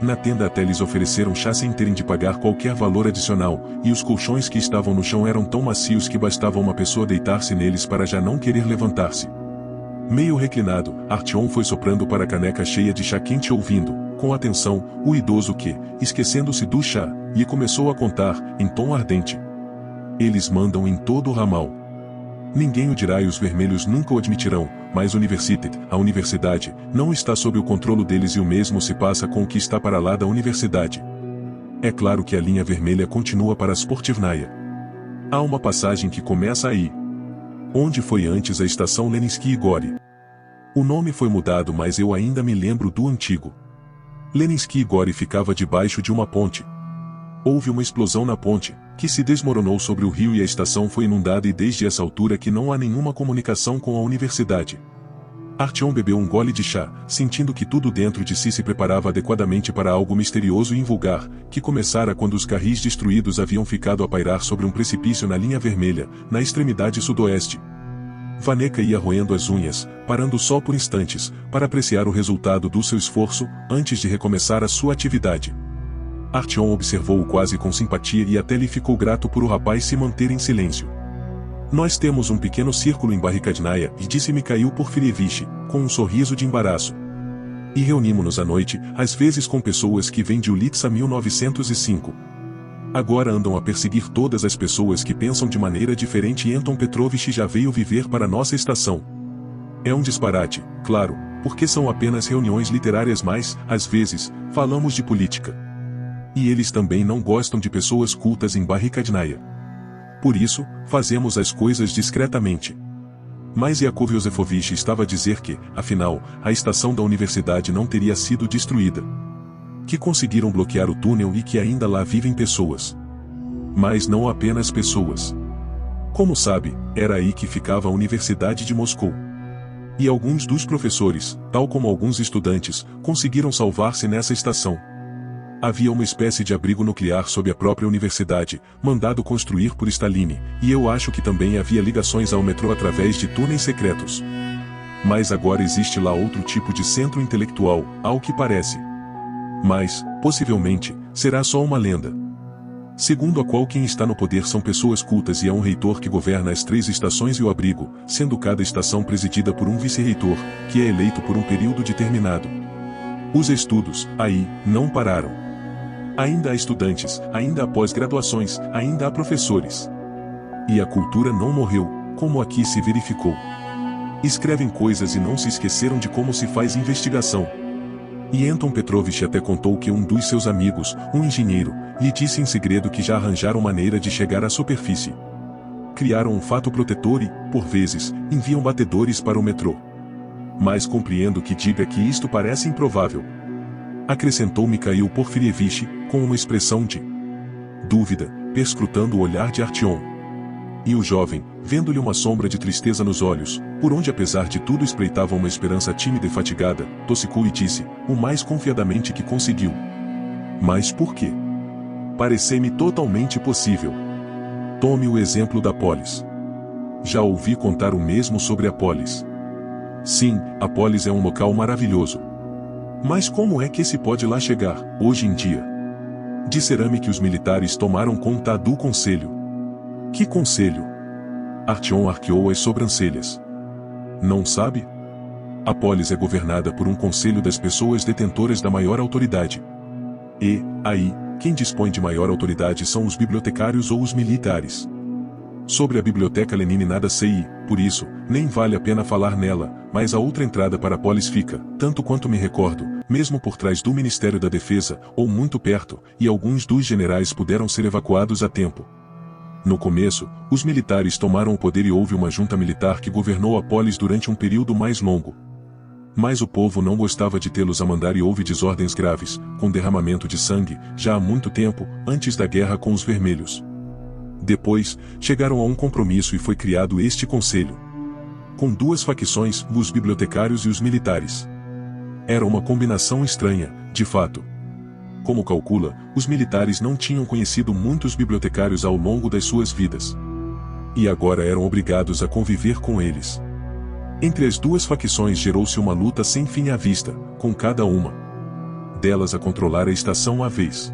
Na tenda até lhes ofereceram chá sem terem de pagar qualquer valor adicional, e os colchões que estavam no chão eram tão macios que bastava uma pessoa deitar-se neles para já não querer levantar-se. Meio reclinado, Artyom foi soprando para a caneca cheia de chá quente ouvindo, com atenção, o idoso que, esquecendo-se do chá, lhe começou a contar, em tom ardente. Eles mandam em todo o ramal. Ninguém o dirá e os vermelhos nunca o admitirão, mas a universidade, não está sob o controle deles e o mesmo se passa com o que está para lá da universidade. É claro que a linha vermelha continua para a Sportivnaya. Há uma passagem que começa aí. Onde foi antes a estação Leninsky Gori. O nome foi mudado, mas eu ainda me lembro do antigo. Leninsky Gori ficava debaixo de uma ponte. Houve uma explosão na ponte, que se desmoronou sobre o rio e a estação foi inundada e desde essa altura que não há nenhuma comunicação com a universidade. Artyom bebeu um gole de chá, sentindo que tudo dentro de si se preparava adequadamente para algo misterioso e invulgar, que começara quando os carris destruídos haviam ficado a pairar sobre um precipício na linha vermelha, na extremidade sudoeste. Vaneca ia roendo as unhas, parando só por instantes, para apreciar o resultado do seu esforço, antes de recomeçar a sua atividade. Artyom observou-o quase com simpatia e até lhe ficou grato por o rapaz se manter em silêncio. Nós temos um pequeno círculo em Barricadnaia, e disse Mikhail Porfirievich, com um sorriso de embaraço. E reunimos-nos à noite, às vezes com pessoas que vêm de Ulitsa 1905. Agora andam a perseguir todas as pessoas que pensam de maneira diferente e Anton Petrovich já veio viver para nossa estação. É um disparate, claro, porque são apenas reuniões literárias mas, às vezes, falamos de política. E eles também não gostam de pessoas cultas em Barricadnaia. Por isso, fazemos as coisas discretamente. Mas Yakov Yosefovich estava a dizer que, afinal, a estação da universidade não teria sido destruída. Que conseguiram bloquear o túnel e que ainda lá vivem pessoas. Mas não apenas pessoas. Como sabe, era aí que ficava a Universidade de Moscou. E alguns dos professores, tal como alguns estudantes, conseguiram salvar-se nessa estação. Havia uma espécie de abrigo nuclear sob a própria universidade, mandado construir por Stalin, e eu acho que também havia ligações ao metrô através de túneis secretos. Mas agora existe lá outro tipo de centro intelectual, ao que parece. Mas, possivelmente, será só uma lenda. Segundo a qual quem está no poder são pessoas cultas e há um reitor que governa as 3 estações e o abrigo, sendo cada estação presidida por um vice-reitor, que é eleito por um período determinado. Os estudos, aí, não pararam. Ainda há estudantes, ainda há pós-graduações, ainda há professores. E a cultura não morreu, como aqui se verificou. Escrevem coisas e não se esqueceram de como se faz investigação. E Anton Petrovich até contou que um dos seus amigos, um engenheiro, lhe disse em segredo que já arranjaram maneira de chegar à superfície. Criaram um fato protetor e, por vezes, enviam batedores para o metrô. Mas compreendo que diga que isto parece improvável. Acrescentou Mikhail Porfirievich, com uma expressão de dúvida, perscrutando o olhar de Artyom. E o jovem, vendo-lhe uma sombra de tristeza nos olhos, por onde apesar de tudo espreitava uma esperança tímida e fatigada, tossicou e disse, o mais confiadamente que conseguiu. Mas por quê? Pareceu-me totalmente possível. Tome o exemplo da polis. Já ouvi contar o mesmo sobre a polis. Sim, a polis é um local maravilhoso. Mas como é que se pode lá chegar, hoje em dia? Disseram-me que os militares tomaram conta do conselho. Que conselho? Artyom arqueou as sobrancelhas. Não sabe? A polis é governada por um conselho das pessoas detentoras da maior autoridade. E, aí, quem dispõe de maior autoridade são os bibliotecários ou os militares. Sobre a biblioteca Lenine nada sei e, por isso, nem vale a pena falar nela, mas a outra entrada para a polis fica, tanto quanto me recordo, mesmo por trás do Ministério da Defesa, ou muito perto, e alguns dos generais puderam ser evacuados a tempo. No começo, os militares tomaram o poder e houve uma junta militar que governou a polis durante um período mais longo. Mas o povo não gostava de tê-los a mandar e houve desordens graves, com derramamento de sangue, já há muito tempo, antes da guerra com os vermelhos. Depois, chegaram a um compromisso e foi criado este conselho. Com 2 facções, os bibliotecários e os militares. Era uma combinação estranha, de fato. Como calcula, os militares não tinham conhecido muitos bibliotecários ao longo das suas vidas. E agora eram obrigados a conviver com eles. Entre as 2 facções gerou-se uma luta sem fim à vista, com cada uma delas a controlar a estação à vez.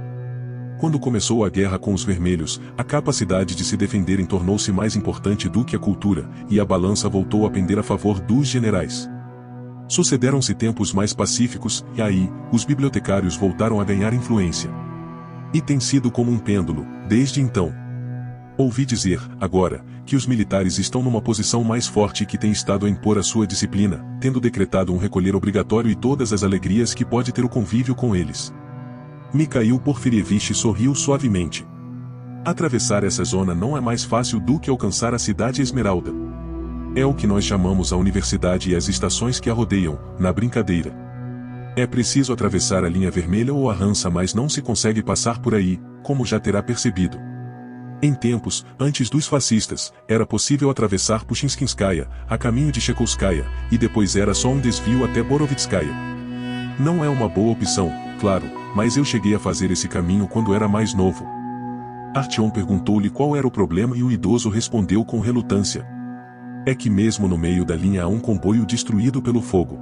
Quando começou a guerra com os vermelhos, a capacidade de se defenderem tornou-se mais importante do que a cultura, e a balança voltou a pender a favor dos generais. Sucederam-se tempos mais pacíficos, e aí, os bibliotecários voltaram a ganhar influência. E tem sido como um pêndulo, desde então. Ouvi dizer, agora, que os militares estão numa posição mais forte e que têm estado a impor a sua disciplina, tendo decretado um recolher obrigatório e todas as alegrias que pode ter o convívio com eles. Mikhail Porfirievich sorriu suavemente. Atravessar essa zona não é mais fácil do que alcançar a cidade Esmeralda. É o que nós chamamos a universidade e as estações que a rodeiam, na brincadeira. É preciso atravessar a linha vermelha ou a Hansa, mas não se consegue passar por aí, como já terá percebido. Em tempos, antes dos fascistas, era possível atravessar Pushkinskaya, a caminho de Chekhovskaya, e depois era só um desvio até Borovitskaya. Não é uma boa opção, claro, mas eu cheguei a fazer esse caminho quando era mais novo. Artyom perguntou-lhe qual era o problema e o idoso respondeu com relutância. É que mesmo no meio da linha há um comboio destruído pelo fogo.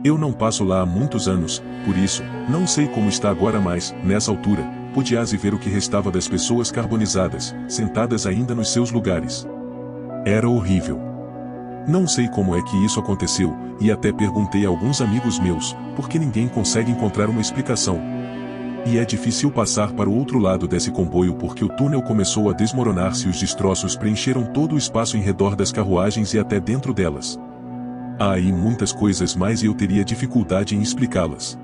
Eu não passo lá há muitos anos, por isso, não sei como está agora, mas, nessa altura, podias ver o que restava das pessoas carbonizadas, sentadas ainda nos seus lugares. Era horrível. Não sei como é que isso aconteceu, e até perguntei a alguns amigos meus, porque ninguém consegue encontrar uma explicação. E é difícil passar para o outro lado desse comboio porque o túnel começou a desmoronar-se e os destroços preencheram todo o espaço em redor das carruagens e até dentro delas. Há aí muitas coisas mais e eu teria dificuldade em explicá-las.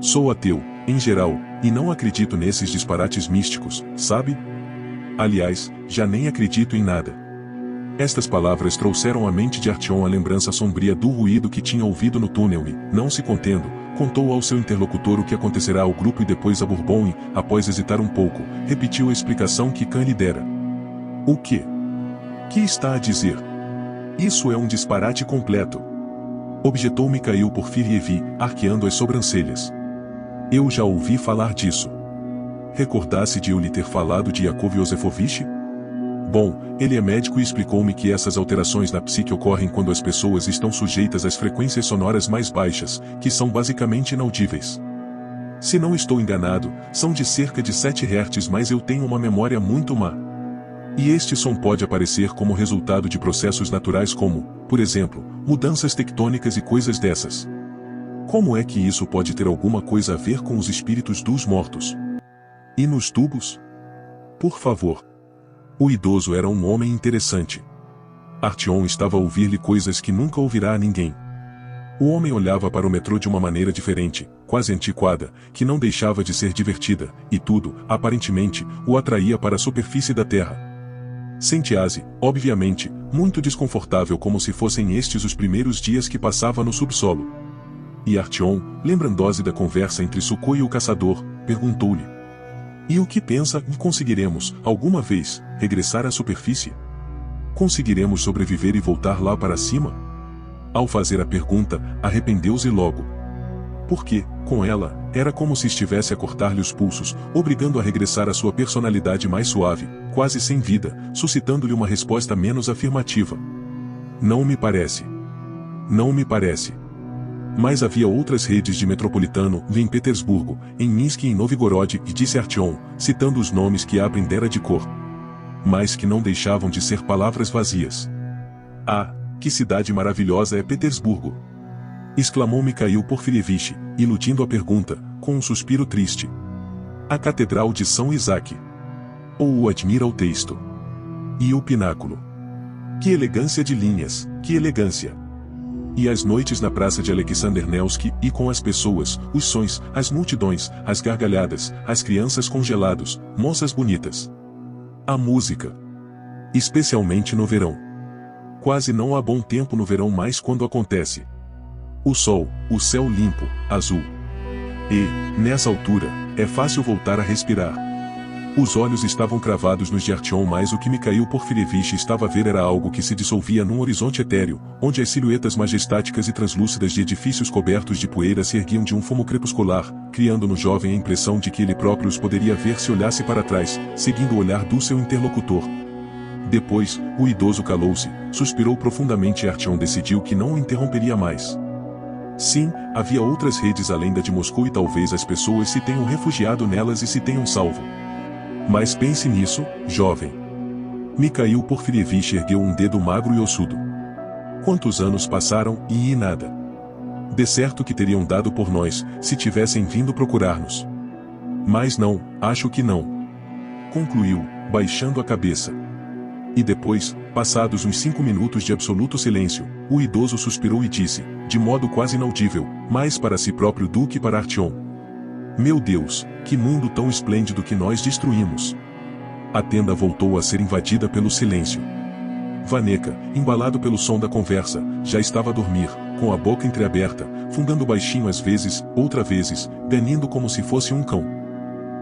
Sou ateu, em geral, e não acredito nesses disparates místicos, sabe? Aliás, já nem acredito em nada. Estas palavras trouxeram à mente de Artyom a lembrança sombria do ruído que tinha ouvido no túnel e, não se contendo, contou ao seu interlocutor o que acontecerá ao grupo e depois a Bourbon e, após hesitar um pouco, repetiu a explicação que Khan lhe dera. O quê? Que está a dizer? Isso é um disparate completo. Objetou Mikhail Porfirievich, arqueando as sobrancelhas. Eu já ouvi falar disso. Recordasse de eu lhe ter falado de Yakov Yosefovich? Bom, ele é médico e explicou-me que essas alterações na psique ocorrem quando as pessoas estão sujeitas às frequências sonoras mais baixas, que são basicamente inaudíveis. Se não estou enganado, são de cerca de 7 Hz, mas eu tenho uma memória muito má. E este som pode aparecer como resultado de processos naturais como, por exemplo, mudanças tectônicas e coisas dessas. Como é que isso pode ter alguma coisa a ver com os espíritos dos mortos? E nos tubos? Por favor. O idoso era um homem interessante. Artyom estava a ouvir-lhe coisas que nunca ouvirá a ninguém. O homem olhava para o metrô de uma maneira diferente, quase antiquada, que não deixava de ser divertida, e tudo, aparentemente, o atraía para a superfície da Terra. Sentia-se, obviamente, muito desconfortável como se fossem estes os primeiros dias que passava no subsolo. E Artyom, lembrando-se da conversa entre Sukhoi e o caçador, perguntou-lhe: e o que pensa que conseguiremos, alguma vez, regressar à superfície? Conseguiremos sobreviver e voltar lá para cima? Ao fazer a pergunta, arrependeu-se logo. Porque, com ela, era como se estivesse a cortar-lhe os pulsos, obrigando a regressar à sua personalidade mais suave, quase sem vida, suscitando-lhe uma resposta menos afirmativa. Não me parece. Não me parece. Mas havia outras redes de metropolitano em Petersburgo, em Minsk e em Novgorod, e disse Artyom, citando os nomes que aprendera de cor. Mas que não deixavam de ser palavras vazias. Ah, que cidade maravilhosa é Petersburgo! Exclamou Mikhail Porfirievich, iludindo a pergunta, com um suspiro triste. A Catedral de São Isaac. Ou o admira o texto. E o pináculo. Que elegância de linhas, que elegância! E as noites na praça de Alexander Nevsky, e com as pessoas, os sons, as multidões, as gargalhadas, as crianças congelados, moças bonitas. A música. Especialmente no verão. Quase não há bom tempo no verão mais quando acontece. O sol, o céu limpo, azul. E, nessa altura, é fácil voltar a respirar. Os olhos estavam cravados nos de Artyom, mas o que Mikhail Porfirievich estava a ver era algo que se dissolvia num horizonte etéreo, onde as silhuetas majestáticas e translúcidas de edifícios cobertos de poeira se erguiam de um fumo crepuscular, criando no jovem a impressão de que ele próprio os poderia ver se olhasse para trás, seguindo o olhar do seu interlocutor. Depois, o idoso calou-se, suspirou profundamente e Artyom decidiu que não o interromperia mais. Sim, havia outras redes além da de Moscou e talvez as pessoas se tenham refugiado nelas e se tenham salvo. Mas pense nisso, jovem. Mikhail Porfirievich ergueu um dedo magro e ossudo. Quantos anos passaram e nada. De certo que teriam dado por nós, se tivessem vindo procurar-nos. Mas não, acho que não. Concluiu, baixando a cabeça. E depois, passados uns 5 minutos de absoluto silêncio, o idoso suspirou e disse, de modo quase inaudível, mais para si próprio do que para Artyom: Meu Deus, que mundo tão esplêndido que nós destruímos! A tenda voltou a ser invadida pelo silêncio. Vaneca, embalado pelo som da conversa, já estava a dormir, com a boca entreaberta, fungando baixinho às vezes, outra vezes, ganindo como se fosse um cão.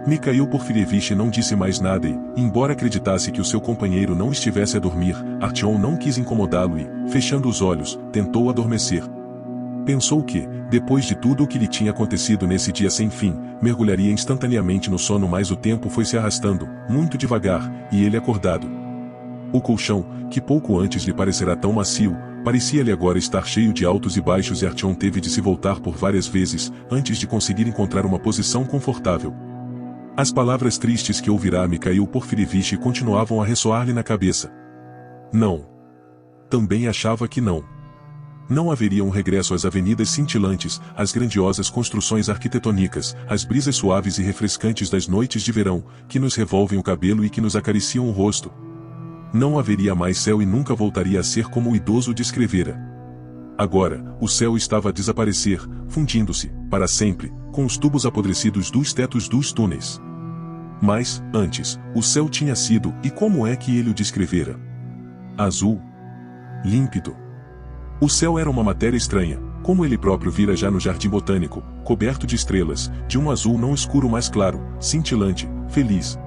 Mikhail Porfirievich não disse mais nada e, embora acreditasse que o seu companheiro não estivesse a dormir, Artyom não quis incomodá-lo e, fechando os olhos, tentou adormecer. Pensou que, depois de tudo o que lhe tinha acontecido nesse dia sem fim, mergulharia instantaneamente no sono, mas o tempo foi se arrastando, muito devagar, e ele acordado. O colchão, que pouco antes lhe parecerá tão macio, parecia-lhe agora estar cheio de altos e baixos e Artyom teve de se voltar por várias vezes, antes de conseguir encontrar uma posição confortável. As palavras tristes que ouvirá Mikhail Porfirievich continuavam a ressoar-lhe na cabeça. Não. Também achava que não. Não haveria um regresso às avenidas cintilantes, às grandiosas construções arquitetônicas, às brisas suaves e refrescantes das noites de verão, que nos revolvem o cabelo e que nos acariciam o rosto. Não haveria mais céu e nunca voltaria a ser como o idoso descrevera. Agora, o céu estava a desaparecer, fundindo-se, para sempre, com os tubos apodrecidos dos tetos dos túneis. Mas, antes, o céu tinha sido, e como é que ele o descrevera? Azul. Límpido. O céu era uma matéria estranha, como ele próprio vira já no jardim botânico, coberto de estrelas, de um azul não escuro mais claro, cintilante, feliz.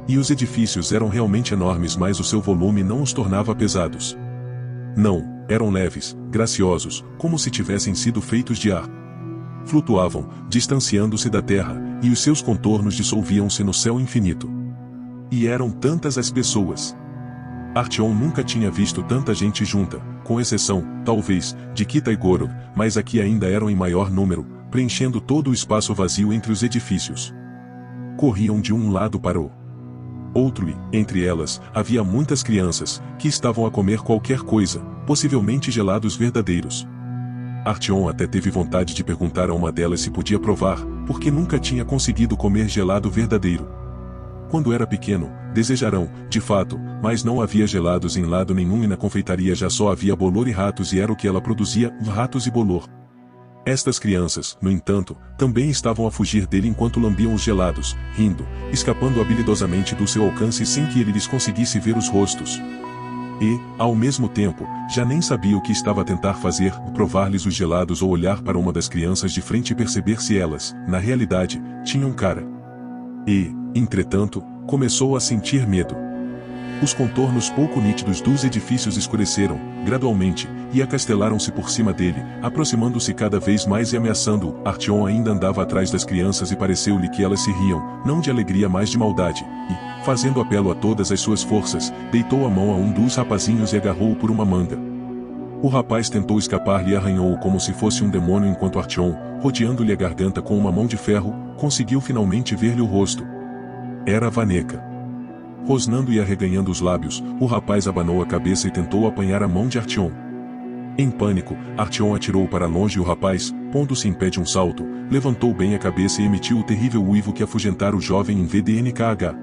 E os edifícios eram realmente enormes, mas o seu volume não os tornava pesados. Não, eram leves, graciosos, como se tivessem sido feitos de ar. Flutuavam, distanciando-se da terra, e os seus contornos dissolviam-se no céu infinito. E eram tantas as pessoas. Artyom nunca tinha visto tanta gente junta, com exceção, talvez, de Kitaigorov, mas aqui ainda eram em maior número, preenchendo todo o espaço vazio entre os edifícios. Corriam de um lado para o outro e, entre elas, havia muitas crianças, que estavam a comer qualquer coisa, possivelmente gelados verdadeiros. Artyom até teve vontade de perguntar a uma delas se podia provar, porque nunca tinha conseguido comer gelado verdadeiro. Quando era pequeno, desejarão, de fato, mas não havia gelados em lado nenhum e na confeitaria já só havia bolor e ratos e era o que ela produzia, ratos e bolor. Estas crianças, no entanto, também estavam a fugir dele enquanto lambiam os gelados, rindo, escapando habilidosamente do seu alcance sem que ele lhes conseguisse ver os rostos. E, ao mesmo tempo, já nem sabia o que estava a tentar fazer, provar-lhes os gelados ou olhar para uma das crianças de frente e perceber se elas, na realidade, tinham cara. E, entretanto, começou a sentir medo. Os contornos pouco nítidos dos edifícios escureceram, gradualmente, e acastelaram-se por cima dele, aproximando-se cada vez mais e ameaçando-o. Artyom ainda andava atrás das crianças e pareceu-lhe que elas se riam, não de alegria mas de maldade, e, fazendo apelo a todas as suas forças, deitou a mão a um dos rapazinhos e agarrou-o por uma manga. O rapaz tentou escapar-lhe e arranhou-o como se fosse um demônio enquanto Artyom, rodeando-lhe a garganta com uma mão de ferro, conseguiu finalmente ver-lhe o rosto. Era Vaneca. Rosnando e arreganhando os lábios, o rapaz abanou a cabeça e tentou apanhar a mão de Artyom. Em pânico, Artyom atirou para longe e o rapaz, pondo-se em pé de um salto, levantou bem a cabeça e emitiu o terrível uivo que afugentara o jovem em VDNKH.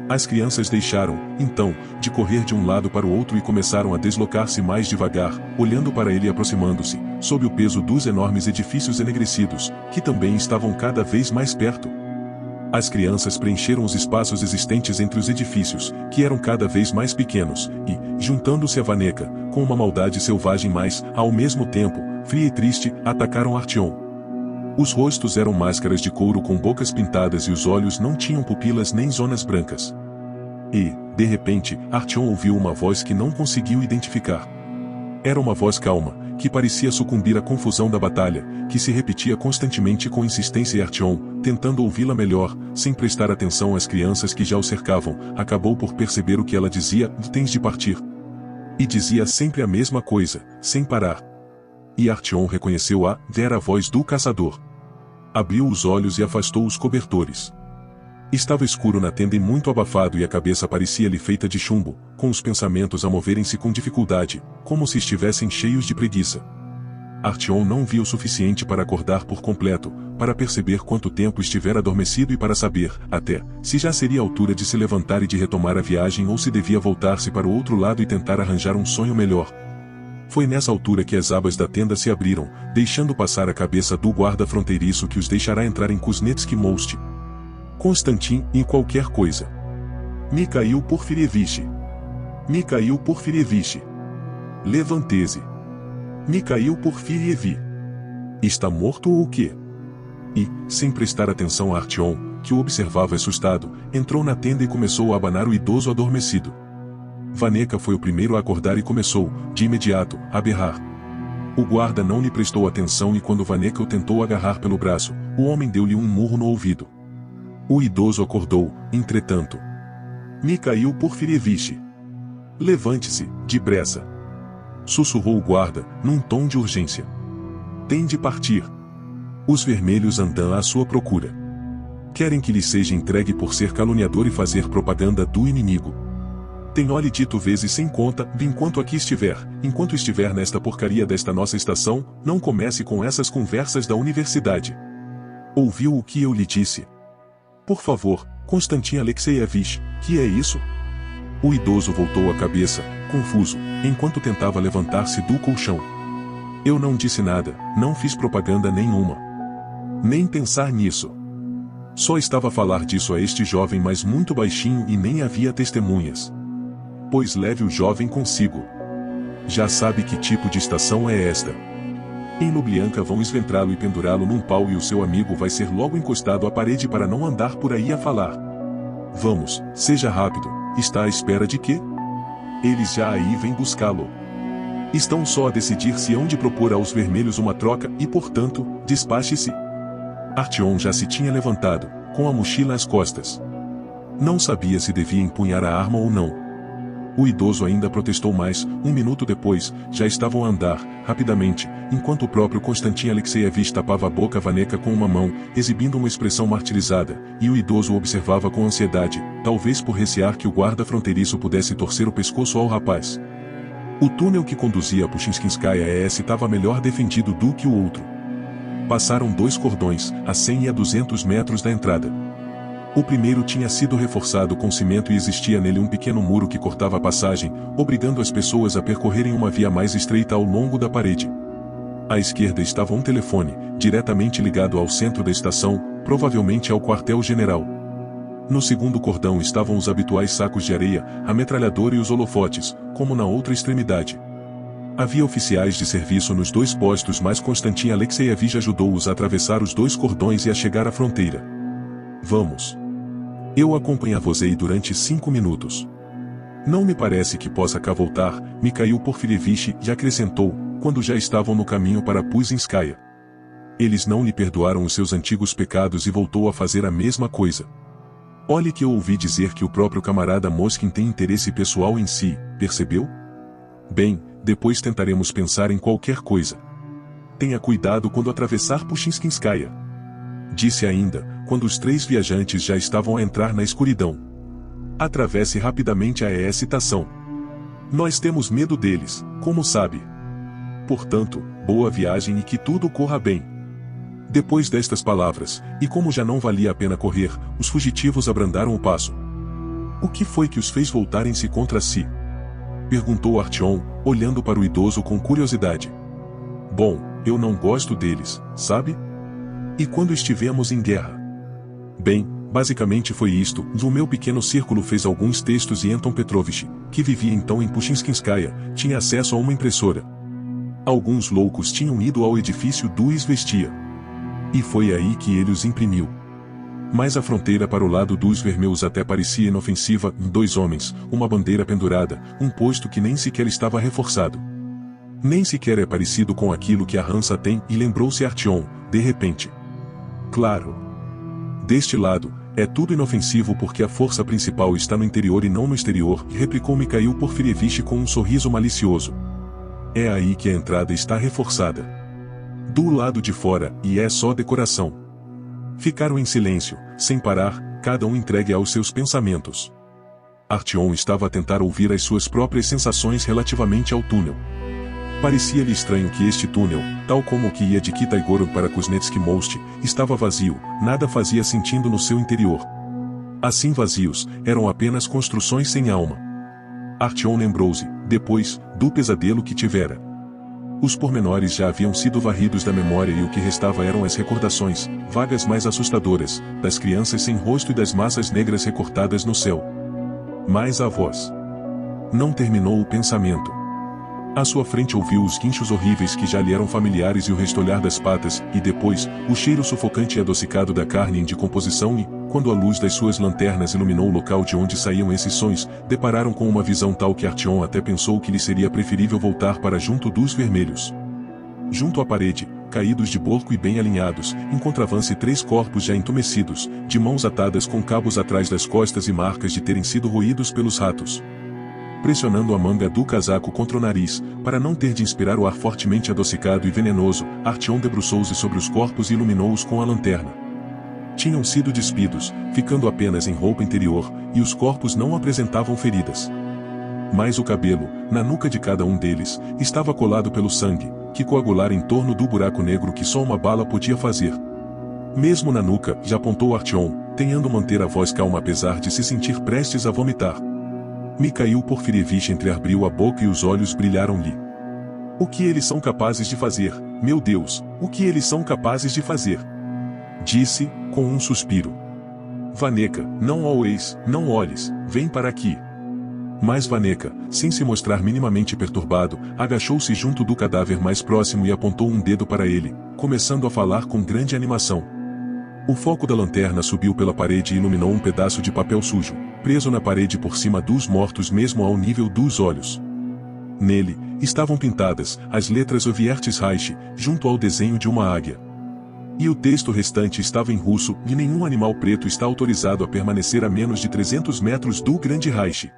As crianças deixaram, então, de correr de um lado para o outro e começaram a deslocar-se mais devagar, olhando para ele e aproximando-se, sob o peso dos enormes edifícios enegrecidos, que também estavam cada vez mais perto. As crianças preencheram os espaços existentes entre os edifícios, que eram cada vez mais pequenos, e, juntando-se a Vaneca, com uma maldade selvagem mas, ao mesmo tempo, fria e triste, atacaram Artyom. Os rostos eram máscaras de couro com bocas pintadas e os olhos não tinham pupilas nem zonas brancas. E, de repente, Artyom ouviu uma voz que não conseguiu identificar. Era uma voz calma, que parecia sucumbir à confusão da batalha, que se repetia constantemente com insistência e Artyom, tentando ouvi-la melhor, sem prestar atenção às crianças que já o cercavam, acabou por perceber o que ela dizia: tens de partir. E dizia sempre a mesma coisa, sem parar. E Artyom reconheceu era a voz do caçador. Abriu os olhos e afastou os cobertores. Estava escuro na tenda e muito abafado, e a cabeça parecia-lhe feita de chumbo, com os pensamentos a moverem-se com dificuldade, como se estivessem cheios de preguiça. Artyom não viu o suficiente para acordar por completo, para perceber quanto tempo estivera adormecido e para saber, até, se já seria a altura de se levantar e de retomar a viagem ou se devia voltar-se para o outro lado e tentar arranjar um sonho melhor. Foi nessa altura que as abas da tenda se abriram, deixando passar a cabeça do guarda fronteiriço que os deixará entrar em Kuznetsky Most. Konstantin, em qualquer coisa. Mikhail Porfirievich. Mikhail Porfirievich. Levante-se. Mikhail Porfirievi. Está morto ou o quê? E, sem prestar atenção a Artyom, que o observava assustado, entrou na tenda e começou a abanar o idoso adormecido. Vaneca foi o primeiro a acordar e começou, de imediato, a berrar. O guarda não lhe prestou atenção e quando Vaneca o tentou agarrar pelo braço, o homem deu-lhe um murro no ouvido. O idoso acordou, entretanto. Mikhail Porfirievich. Levante-se, depressa. Sussurrou o guarda, num tom de urgência. Tem de partir. Os vermelhos andam à sua procura. Querem que lhe seja entregue por ser caluniador e fazer propaganda do inimigo. Tenho-lhe dito vezes sem conta, enquanto estiver nesta porcaria desta nossa estação, não comece com essas conversas da universidade. Ouviu o que eu lhe disse? Por favor, Konstantin Alexeyevich, que é isso? O idoso voltou a cabeça, confuso, enquanto tentava levantar-se do colchão. Eu não disse nada, não fiz propaganda nenhuma. Nem pensar nisso. Só estava a falar disso a este jovem, mas muito baixinho, e nem havia testemunhas. Pois leve o jovem consigo. Já sabe que tipo de estação é esta. Em Lublianka vão esventrá-lo e pendurá-lo num pau e o seu amigo vai ser logo encostado à parede para não andar por aí a falar. Vamos, seja rápido, está à espera de quê? Eles já aí vêm buscá-lo. Estão só a decidir se hão de propor aos vermelhos uma troca e, portanto, despache-se. Artyom já se tinha levantado, com a mochila às costas. Não sabia se devia empunhar a arma ou não. O idoso ainda protestou mais, um minuto depois, já estavam a andar, rapidamente, enquanto o próprio Konstantin Alexeyevich tapava a boca a Vaneca com uma mão, exibindo uma expressão martirizada, e o idoso o observava com ansiedade, talvez por recear que o guarda fronteiriço pudesse torcer o pescoço ao rapaz. O túnel que conduzia a Pushkinskaya estava melhor defendido do que o outro. Passaram 2 cordões, a 100 e a 200 metros da entrada. O primeiro tinha sido reforçado com cimento e existia nele um pequeno muro que cortava a passagem, obrigando as pessoas a percorrerem uma via mais estreita ao longo da parede. À esquerda estava um telefone, diretamente ligado ao centro da estação, provavelmente ao quartel-general. No segundo cordão estavam os habituais sacos de areia, a metralhadora e os holofotes, como na outra extremidade. Havia oficiais de serviço nos 2 postos, mas Konstantin Alexeyevich ajudou-os a atravessar os 2 cordões e a chegar à fronteira. Vamos. Eu acompanhar-vos-ei durante 5 minutos. Não me parece que possa cá voltar, Mikhail Porfirievich lhe acrescentou, quando já estavam no caminho para Puzinskaya. Eles não lhe perdoaram os seus antigos pecados e voltou a fazer a mesma coisa. Olhe que eu ouvi dizer que o próprio camarada Moskin tem interesse pessoal em si, percebeu? Bem, depois tentaremos pensar em qualquer coisa. Tenha cuidado quando atravessar Pushkinskaya. Disse ainda, quando os 3 viajantes já estavam a entrar na escuridão. Atravesse rapidamente a estação. Nós temos medo deles, como sabe. Portanto, boa viagem e que tudo corra bem. Depois destas palavras, e como já não valia a pena correr, os fugitivos abrandaram o passo. O que foi que os fez voltarem-se contra si? Perguntou Artyom, olhando para o idoso com curiosidade. Bom, eu não gosto deles, sabe? E quando estivemos em guerra? Bem, basicamente foi isto. O meu pequeno círculo fez alguns textos e Anton Petrovich, que vivia então em Pushkinskaya, tinha acesso a uma impressora. Alguns loucos tinham ido ao edifício do Izvestia. E foi aí que ele os imprimiu. Mas a fronteira para o lado dos vermelhos até parecia inofensiva, 2 homens, uma bandeira pendurada, um posto que nem sequer estava reforçado. Nem sequer é parecido com aquilo que a Hansa tem, e lembrou-se Artyom, de repente. Claro. Deste lado, é tudo inofensivo porque a força principal está no interior e não no exterior, replicou Mikhail Porfirievich com um sorriso malicioso. É aí que a entrada está reforçada. Do lado de fora, e é só decoração. Ficaram em silêncio, sem parar, cada um entregue aos seus pensamentos. Artyom estava a tentar ouvir as suas próprias sensações relativamente ao túnel. Parecia-lhe estranho que este túnel, tal como o que ia de Kitaigorod para Kuznetsky Most, estava vazio, nada fazia sentido no seu interior. Assim vazios, eram apenas construções sem alma. Artyom lembrou-se, depois, do pesadelo que tivera. Os pormenores já haviam sido varridos da memória e o que restava eram as recordações, vagas mais assustadoras, das crianças sem rosto e das massas negras recortadas no céu. Mas a voz não terminou o pensamento. À sua frente ouviu os guinchos horríveis que já lhe eram familiares e o restolhar das patas, e depois, o cheiro sufocante e adocicado da carne em decomposição e, quando a luz das suas lanternas iluminou o local de onde saíam esses sons, depararam com uma visão tal que Artyom até pensou que lhe seria preferível voltar para junto dos vermelhos. Junto à parede, caídos de borco e bem alinhados, encontravam-se 3 corpos já entumecidos, de mãos atadas com cabos atrás das costas e marcas de terem sido roídos pelos ratos. Pressionando a manga do casaco contra o nariz, para não ter de inspirar o ar fortemente adocicado e venenoso, Artyom debruçou-se sobre os corpos e iluminou-os com a lanterna. Tinham sido despidos, ficando apenas em roupa interior, e os corpos não apresentavam feridas. Mas o cabelo, na nuca de cada um deles, estava colado pelo sangue, que coagulara em torno do buraco negro que só uma bala podia fazer. Mesmo na nuca, já apontou Artyom, tentando manter a voz calma apesar de se sentir prestes a vomitar. Mikhail Porfirievich entreabriu a boca e os olhos brilharam-lhe. O que eles são capazes de fazer, meu Deus, o que eles são capazes de fazer? Disse, com um suspiro. Vaneca, não olhes, não olhes, vem para aqui. Mas Vaneca, sem se mostrar minimamente perturbado, agachou-se junto do cadáver mais próximo e apontou um dedo para ele, começando a falar com grande animação. O foco da lanterna subiu pela parede e iluminou um pedaço de papel sujo, preso na parede por cima dos mortos mesmo ao nível dos olhos. Nele, estavam pintadas as letras Oviertes Reich, junto ao desenho de uma águia. E o texto restante estava em russo, e nenhum animal preto está autorizado a permanecer a menos de 300 metros do Grande Reich.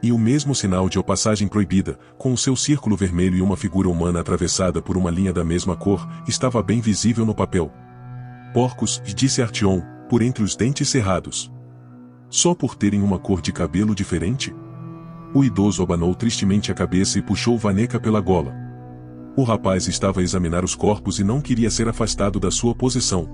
E o mesmo sinal de passagem proibida, com o seu círculo vermelho e uma figura humana atravessada por uma linha da mesma cor, estava bem visível no papel. Porcos, disse Artyom, por entre os dentes cerrados. Só por terem uma cor de cabelo diferente? O idoso abanou tristemente a cabeça e puxou Vaneca pela gola. O rapaz estava a examinar os corpos e não queria ser afastado da sua posição.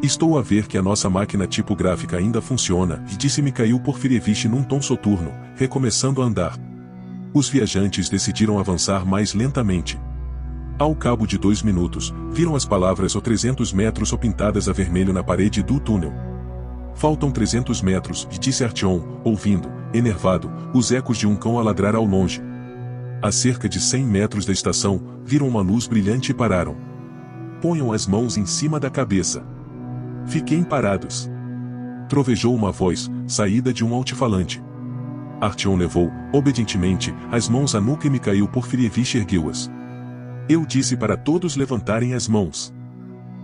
Estou a ver que a nossa máquina tipográfica ainda funciona, disse Mikhail Porfirievich num tom soturno, recomeçando a andar. Os viajantes decidiram avançar mais lentamente. Ao cabo de 2 minutos, viram as palavras "o 300 metros" pintadas a vermelho na parede do túnel. Faltam 300 metros, disse Artyom, ouvindo, enervado, os ecos de um cão a ladrar ao longe. A cerca de 100 metros da estação, viram uma luz brilhante e pararam. Ponham as mãos em cima da cabeça. Fiquem parados. Trovejou uma voz, saída de um altifalante. Artyom levou, obedientemente, as mãos à nuca e Mikhail Porfirievich ergueu-as. Eu disse para todos levantarem as mãos.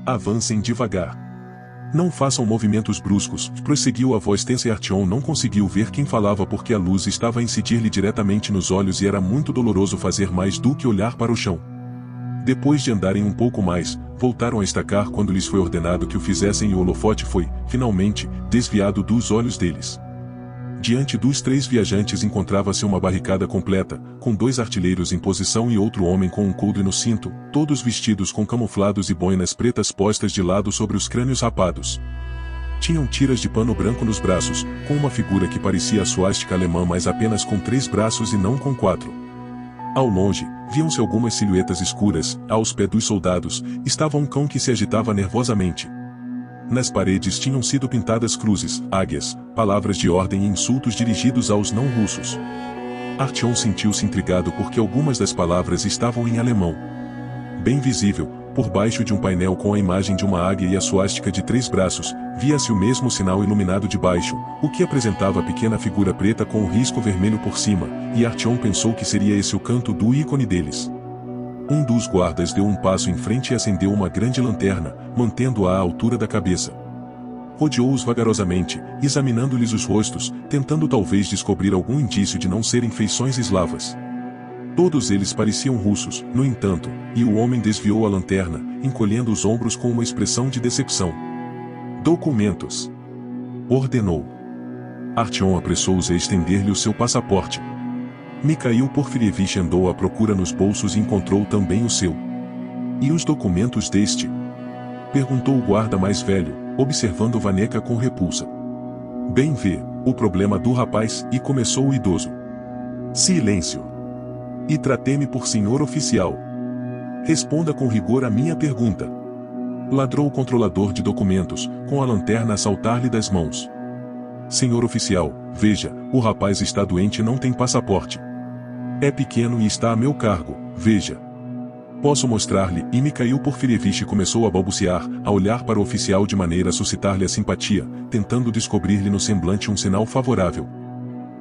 Avancem devagar. Não façam movimentos bruscos, prosseguiu a voz tensa e Artyom não conseguiu ver quem falava porque a luz estava a incidir-lhe diretamente nos olhos e era muito doloroso fazer mais do que olhar para o chão. Depois de andarem um pouco mais, voltaram a estacar quando lhes foi ordenado que o fizessem e o holofote foi, finalmente, desviado dos olhos deles. Diante dos 3 viajantes encontrava-se uma barricada completa, com 2 artilheiros em posição e outro homem com um coldre no cinto, todos vestidos com camuflados e boinas pretas postas de lado sobre os crânios rapados. Tinham tiras de pano branco nos braços, com uma figura que parecia a suástica alemã mas apenas com 3 braços e não com 4. Ao longe, viam-se algumas silhuetas escuras, aos pés dos soldados, estava um cão que se agitava nervosamente. Nas paredes tinham sido pintadas cruzes, águias, palavras de ordem e insultos dirigidos aos não-russos. Artyom sentiu-se intrigado porque algumas das palavras estavam em alemão. Bem visível, por baixo de um painel com a imagem de uma águia e a suástica de 3 braços, via-se o mesmo sinal iluminado de baixo, o que apresentava a pequena figura preta com o risco vermelho por cima, e Artyom pensou que seria esse o canto do ícone deles. Um dos guardas deu um passo em frente e acendeu uma grande lanterna, mantendo-a à altura da cabeça. Rodeou-os vagarosamente, examinando-lhes os rostos, tentando talvez descobrir algum indício de não serem feições eslavas. Todos eles pareciam russos, no entanto, e o homem desviou a lanterna, encolhendo os ombros com uma expressão de decepção. Documentos. Ordenou. Artyom apressou-se a estender-lhe o seu passaporte. Mikhail Porfirievich andou à procura nos bolsos e encontrou também o seu. E os documentos deste? Perguntou o guarda mais velho, observando Vaneca com repulsa. Bem vê, o problema do rapaz, e começou o idoso. Silêncio. E tratei-me por senhor oficial. Responda com rigor a minha pergunta. Ladrou o controlador de documentos, com a lanterna a saltar-lhe das mãos. Senhor oficial, veja, o rapaz está doente e não tem passaporte. É pequeno e está a meu cargo, veja. Posso mostrar-lhe, e Mikhail Porfirievich começou a balbuciar, a olhar para o oficial de maneira a suscitar-lhe a simpatia, tentando descobrir-lhe no semblante um sinal favorável.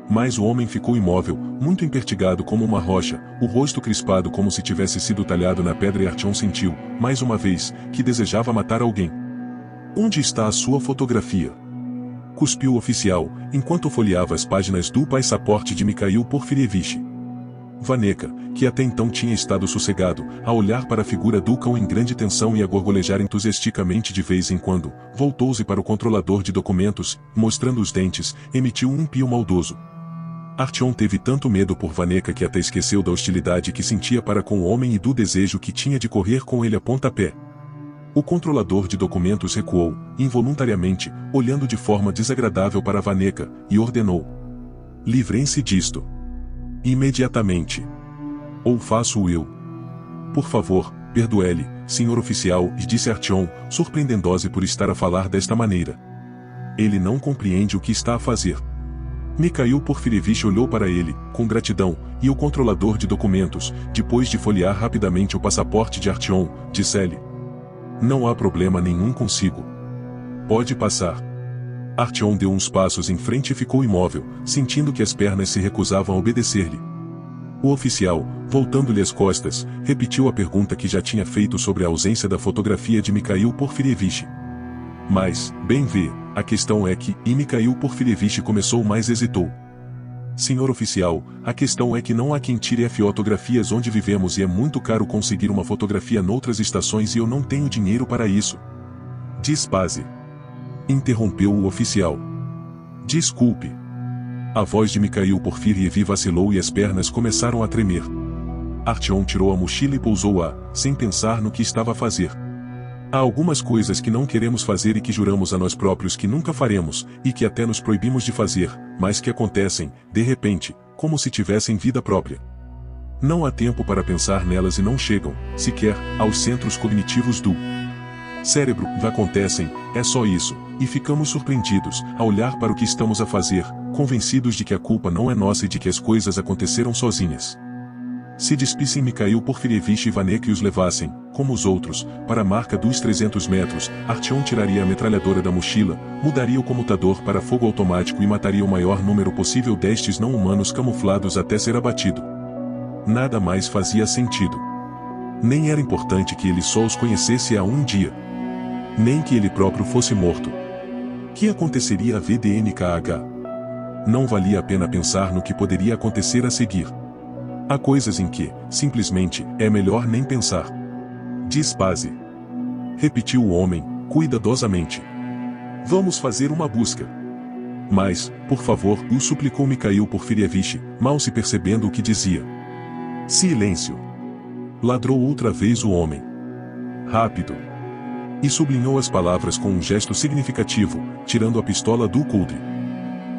Mas o homem ficou imóvel, muito empertigado como uma rocha, o rosto crispado como se tivesse sido talhado na pedra, e Artyom sentiu, mais uma vez, que desejava matar alguém. Onde está a sua fotografia? Cuspiu o oficial, enquanto folheava as páginas do passaporte de Mikhail Porfirievich. Vaneca, que até então tinha estado sossegado, a olhar para a figura do cão em grande tensão e a gorgolejar entusiasticamente de vez em quando, voltou-se para o controlador de documentos, mostrando os dentes, emitiu um pio maldoso. Artyom teve tanto medo por Vaneca que até esqueceu da hostilidade que sentia para com o homem e do desejo que tinha de correr com ele a pontapé. O controlador de documentos recuou, involuntariamente, olhando de forma desagradável para Vaneca, e ordenou. Livrem-se disto. Imediatamente. Ou faço eu. Por favor, perdoe-lhe, senhor oficial, e disse Artyom, surpreendendo-se por estar a falar desta maneira. Ele não compreende o que está a fazer. Mikhail Porfirievich olhou para ele, com gratidão, e o controlador de documentos, depois de folhear rapidamente o passaporte de Artyom, disse-lhe. Não há problema nenhum consigo. Pode passar. Artyom deu uns passos em frente e ficou imóvel, sentindo que as pernas se recusavam a obedecer-lhe. O oficial, voltando-lhe as costas, repetiu a pergunta que já tinha feito sobre a ausência da fotografia de Mikhail Porfirievich. Mas, bem vê, a questão é que, e Mikhail Porfirievich começou mais hesitou. Senhor oficial, a questão é que não há quem tire fotografias onde vivemos e é muito caro conseguir uma fotografia noutras estações e eu não tenho dinheiro para isso. Despaze. Interrompeu o oficial. Desculpe. A voz de Mikhail Porfirievich vacilou e as pernas começaram a tremer. Artyom tirou a mochila e pousou-a, sem pensar no que estava a fazer. Há algumas coisas que não queremos fazer e que juramos a nós próprios que nunca faremos, e que até nos proibimos de fazer, mas que acontecem, de repente, como se tivessem vida própria. Não há tempo para pensar nelas e não chegam, sequer, aos centros cognitivos do cérebro. Acontecem, é só isso, e ficamos surpreendidos, a olhar para o que estamos a fazer, convencidos de que a culpa não é nossa e de que as coisas aconteceram sozinhas. Se despissem Mikhail Porfirievich e Vaneca e os levassem, como os outros, para a marca dos 300 metros, Artyom tiraria a metralhadora da mochila, mudaria o comutador para fogo automático e mataria o maior número possível destes não-humanos camuflados até ser abatido. Nada mais fazia sentido. Nem era importante que ele só os conhecesse há um dia. Nem que ele próprio fosse morto. Que aconteceria a VDNKH? Não valia a pena pensar no que poderia acontecer a seguir. Há coisas em que, simplesmente, é melhor nem pensar. Despaze. Repetiu o homem, cuidadosamente. Vamos fazer uma busca. Mas, por favor, o suplicou Mikhail Porfirievich, mal se percebendo o que dizia. Silêncio. Ladrou outra vez o homem. Rápido. E sublinhou as palavras com um gesto significativo, tirando a pistola do coldre.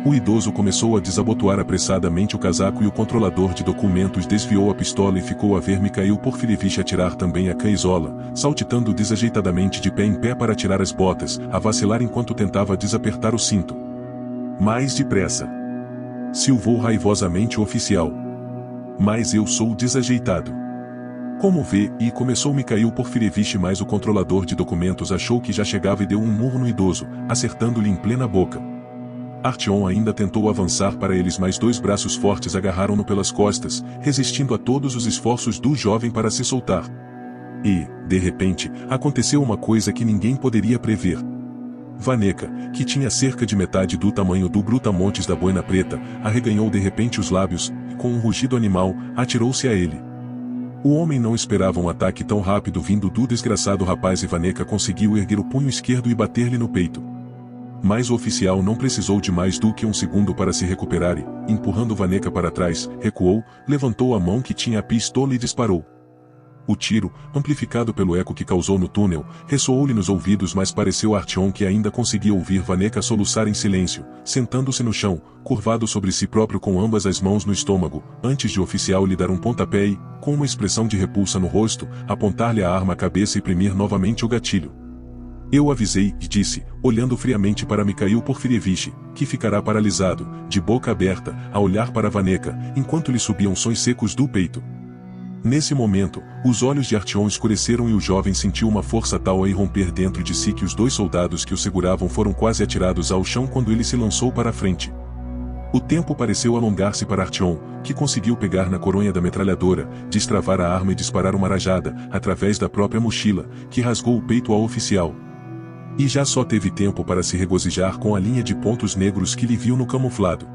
O idoso começou a desabotoar apressadamente o casaco e o controlador de documentos desviou a pistola e ficou a ver Mikhail Porfirievich atirar também a camisola, saltitando desajeitadamente de pé em pé para tirar as botas, a vacilar enquanto tentava desapertar o cinto. Mais depressa. Silvou raivosamente o oficial. Mas eu sou desajeitado. Como vê, e começou Mikhail Porfirievich, mas o controlador de documentos achou que já chegava e deu um murro no idoso, acertando-lhe em plena boca. Artyom ainda tentou avançar para eles, mas dois braços fortes agarraram-no pelas costas, resistindo a todos os esforços do jovem para se soltar. E, de repente, aconteceu uma coisa que ninguém poderia prever. Vaneca, que tinha cerca de metade do tamanho do brutamontes da boina preta, arreganhou de repente os lábios, com um rugido animal, atirou-se a ele. O homem não esperava um ataque tão rápido vindo do desgraçado rapaz e Vaneca conseguiu erguer o punho esquerdo e bater-lhe no peito. Mas o oficial não precisou de mais do que um segundo para se recuperar e, empurrando Vaneca para trás, recuou, levantou a mão que tinha a pistola e disparou. O tiro, amplificado pelo eco que causou no túnel, ressoou-lhe nos ouvidos, mas pareceu a Artyom que ainda conseguia ouvir Vaneca soluçar em silêncio, sentando-se no chão, curvado sobre si próprio com ambas as mãos no estômago, antes de o oficial lhe dar um pontapé e, com uma expressão de repulsa no rosto, apontar-lhe a arma à cabeça e premir novamente o gatilho. Eu avisei, disse, olhando friamente para Mikhail Porfirievich, que ficará paralisado, de boca aberta, a olhar para Vaneca, enquanto lhe subiam sons secos do peito. Nesse momento, os olhos de Artyom escureceram e o jovem sentiu uma força tal a irromper dentro de si que os dois soldados que o seguravam foram quase atirados ao chão quando ele se lançou para a frente. O tempo pareceu alongar-se para Artyom, que conseguiu pegar na coronha da metralhadora, destravar a arma e disparar uma rajada, através da própria mochila, que rasgou o peito ao oficial. E já só teve tempo para se regozijar com a linha de pontos negros que lhe viu no camuflado.